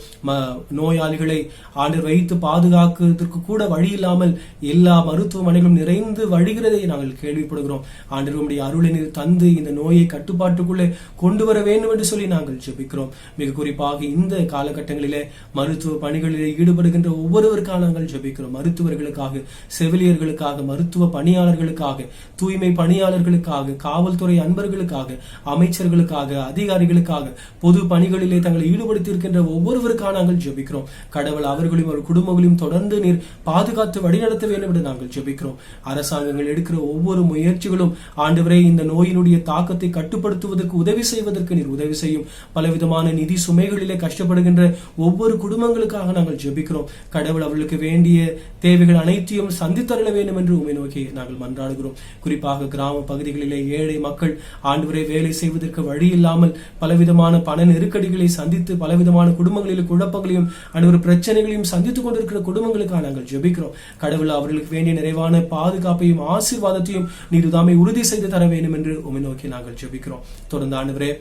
நோயாளிகளை ஆண்டவர் வைத்து பாதுகாக்கிறதுக்கு கூட வழி இல்லாமல் எல்லா மருத்துவமனைகளும் நிறைந்து வழிகிறதை நாங்கள் கேள்விப்படுகிறோம். ஆண்டவருடைய அருளை நீர் தந்து இந்த நோயை கட்டுப்பாட்டுக்குள்ளே கொண்டு வர வேண்டும் என்று சொல்லி நாங்கள் ஜெபிக்கிறோம். மிக குறிப்பாக இந்த காலகட்டங்களிலே மருத்துவ பணிகளிலே ஈடுபடுகின்ற ஒவ்வொருவருக்காக நாங்கள் ஜெபிக்கிறோம். மருத்துவர்களுக்காக, செவிலியர்களுக்காக, மருத்துவ பணியாளர்களுக்காக, தூய்மை பணியாளர்களுக்காக, காவல்துறை அன்பர்களுக்காக, அமைச்சர்களுக்காக, அதிகாரிகளுக்காக, பொது பணிகளிலே தங்களை ஈடுபடுத்தி இருக்கின்ற ஒவ்வொருவருக்காக நாங்கள் ஜெபிக்கிறோம். கடவுள் அவர்களையும் அவர் குடும்பங்களையும் தொடர்ந்து நீர் பாதுகாத்து வழிநடத்த வேண்டும் என்று நாங்கள் ஜெபிக்கிறோம். அரசாங்கங்கள் எடுக்கிற ஒவ்வொரு முயற்சிகளும் ஆண்டவரே இந்த நோயினுடைய தாக்கத்தை கட்டுப்படுத்துவதற்கு உதவி செய்வதற்கு நீர் உதவி செய்யும். பலவிதமான நிதி சுமைகளிலே கஷ்டப்படுகின்ற ஒவ்வொரு குடும்பங்களுக்காக நாங்கள் ஜெபிக்கிறோம். கடவுள் அவர்களுக்கு வேண்டிய தேவைகள் அனைத்தையும் சந்தித்தருள வேண்டும் என்று உம்மை நோக்கி நாங்கள் மன்றாடுகிறோம். குறிப்பாக கிராம பகுதிகளிலே ஏழை மக்கள் ஆண்டவரே வேலை செய்வதற்கு வழி இல்லாமல் பலவிதமான பண நெருக்கடிகளை சந்தித்து பலவிதமான குடும்பங்களில் குழப்பங்களையும் ஆண்டவர் பிரச்சனைகளையும் சந்தித்துக் கொண்டிருக்கிற குடும்பங்களுக்காக நாங்கள் ஜெபிக்கிறோம். கடவுள் அவர்களுக்கு வேண்டிய நிறைவான பாதுகாப்பையும் ஆசீர்வாதத்தையும் நீர் தாமே உறுதி செய்து தர வேண்டும் என்று உம்மை நோக்கி நாங்கள் ஜெபிக்கிறோம். தொடர்ந்து ஆண்டவரே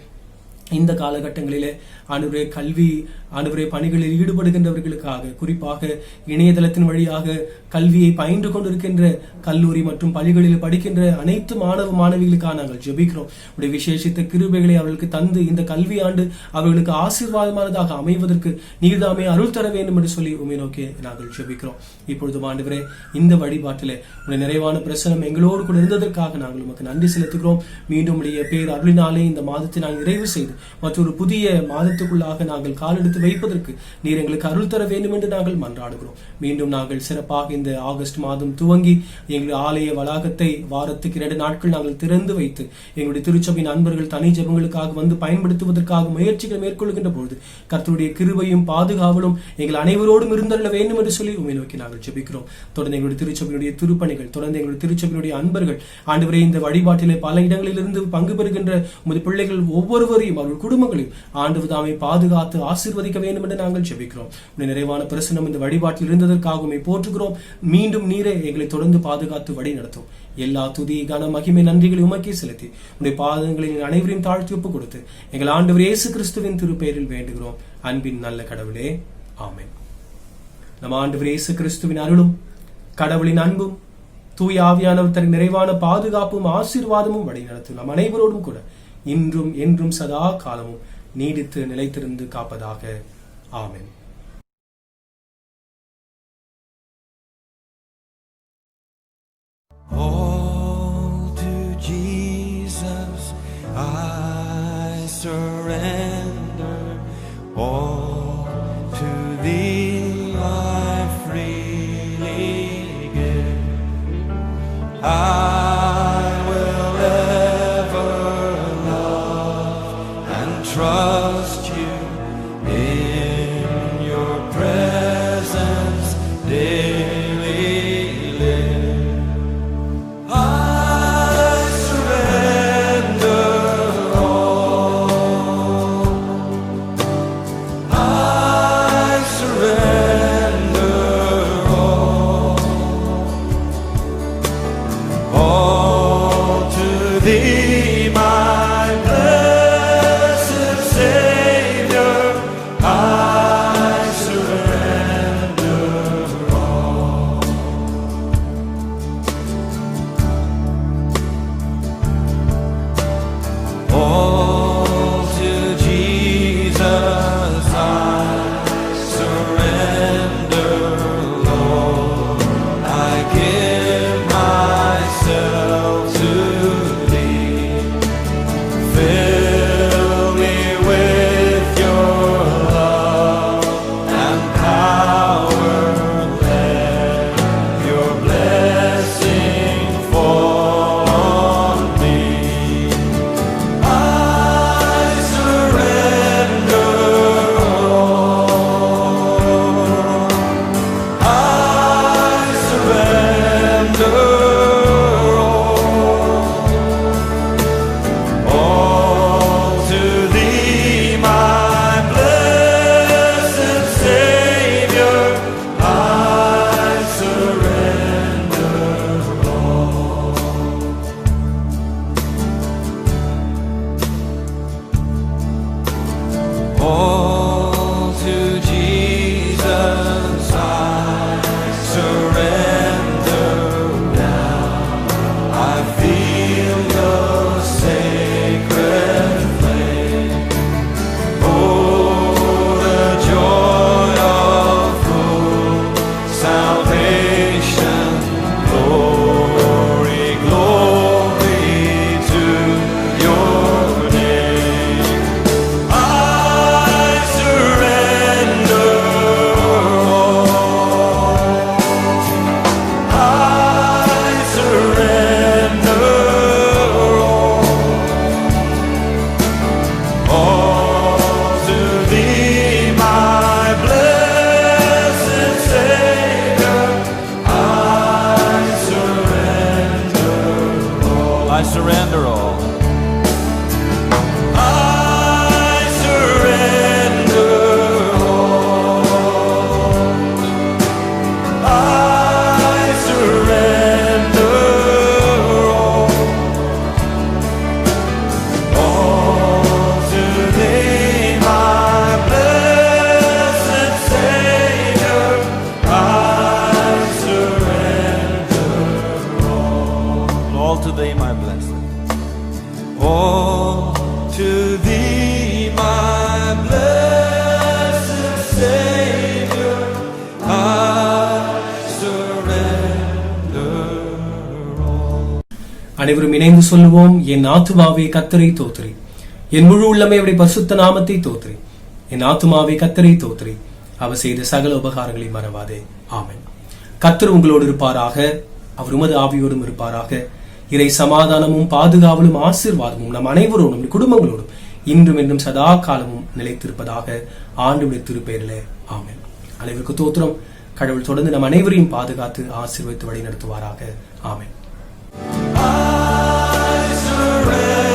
இந்த காலகட்டங்களிலே ஆண்டவரே கல்வி ஆண்டவரே பணிகளில் ஈடுபடுகின்றவர்களுக்காக, குறிப்பாக இணையதளத்தின் வழியாக கல்வியை பயின்று கொண்டிருக்கின்ற கல்லூரி மற்றும் பள்ளிகளில் படிக்கின்ற அனைத்து மாணவ மாணவிகளுக்காக நாங்கள் ஜெபிக்கிறோம். உடைய விசேஷித்த கிருபைகளை அவர்களுக்கு தந்து இந்த கல்வி ஆண்டு அவர்களுக்கு ஆசீர்வாதமானதாக அமைவதற்கு நீர்தாமே அருள் தர வேண்டும் என்று சொல்லி உம்மை நோக்கி நாங்கள் ஜெபிக்கிறோம். இப்பொழுது ஆண்டவரே இந்த வழிபாட்டிலே உடைய நிறைவான பிரசனம் எங்களோடு கூட இருந்ததற்காக நாங்கள் உமக்கு நன்றி செலுத்துகிறோம். மீண்டும் உடைய பேர் அருளினாலே இந்த மாதத்தை நாங்கள் நிறைவு செய்து மற்றொரு புதிய மாதத்துக்குள்ளாக நாங்கள் காலெடுத்து வைப்பதற்கு நீர் எங்களுக்கு அருள் தர வேண்டும் என்று நாங்கள் மன்றாடுகிறோம். மீண்டும் நாங்கள் சிறப்பாக இந்த ஆகஸ்ட் மாதம் துவங்கி எங்களுடைய ஆலய வளாகத்தை வாரத்துக்கு 2 நாட்கள் நாங்கள் திறந்து வைத்து எங்களுடைய திருச்சபையின் அன்பர்கள் தனி ஜெபங்களுக்காக வந்து பயன்படுத்துவதற்காக முயற்சிகளை மேற்கொள்கின்ற பொழுது கர்த்தருடைய கிருபையும் பாதுகாவலும் எங்கள் அனைவரோடும் இருந்தருள வேண்டும் என்று சொல்லி உம்மை நோக்கி நாங்கள் ஜெபிக்கிறோம். தொடர்ந்து எங்களுடைய திருச்சபையினுடைய திருப்பணிகள், தொடர்ந்து எங்களுடைய திருச்சபையினுடைய அன்பர்கள் ஆண்டவரே இந்த வழிபாட்டிலே பல இடங்களிலிருந்து பங்கு பெறுகின்ற உமது பிள்ளைகள் ஒவ்வொருவரையும் அவர்கள் குடும்பங்களையும் ஆண்டவர் தாமே பாதுகாத்து ஆசீர்வதிக்க வேண்டும் என்று நாங்கள் ஜெபிக்கிறோம். நிறைவான பிரசனம் இந்த வழிபாட்டில் இருந்ததற்காக உம்மை போற்றுகிறோம். மீண்டும் நீரே எங்களை தொடர்ந்து பாதுகாத்து வழி நடத்தும். எல்லா துதி கன மகிமை நன்றிகளை உமக்கே செலுத்தி உடைய பாதங்களில் அனைவரையும் தாழ்த்தி ஒப்பு கொடுத்து எங்கள் ஆண்டவர் இயேசு கிறிஸ்துவின் திருப்பெயரில் வேண்டுகிறோம். அன்பின் நல்ல கடவுளே, ஆமென். நம் ஆண்டவர் இயேசு கிறிஸ்துவின் அருளும் கடவுளின் அன்பும் தூய ஆவியானவர் தன் நிறைவான பாதுகாப்பும் ஆசீர்வாதமும் வழி நடத்தும் நம் அனைவரோடும் கூட இன்றும் என்றும் சதா காலமும் நீடித்து நிலைத்திருந்து காப்பதாக. ஆமென். All to Jesus I surrender, all to Thee I freely give. I will ever love and trust You in Your presence daily live. I surrender all. I surrender all. All to Thee, my blessed Savior. all to thee, my blessed Savior. I surrender all. அனைவரும் இணைந்து சொல்லுவோம். என் ஆத்துமாவே கர்த்தரை தோத்திரி, என் முழு உள்ளமே அவருடைய பரிசுத்த நாமத்தை தோத்திரி. என் ஆத்துமாவே கர்த்தரை தோத்திரி, அவர் செய்த சகல உபகாரங்களை மறவாதே. ஆமென். கர்த்தர் உங்களோடு இருப்பாராக, அவர் உமது ஆவியோடும் இருப்பாராக. இறை சமாதானமும் பாதுகாவலும் ஆசீர்வாதமும் நம் அனைவரோடும் குடும்பங்களோடும் இன்றும் என்றும் சதா காலமும் நிலைத்திருப்பதாக ஆண்டவருடைய திருப்பெயரிலே ஆமென். அனைவருக்கு தோத்திரம். கடவுள் தொடர்ந்து நம் அனைவரையும் பாதுகாத்து ஆசீர்வதித்து வழி நடத்துவாராக. ஆமென். I surrender.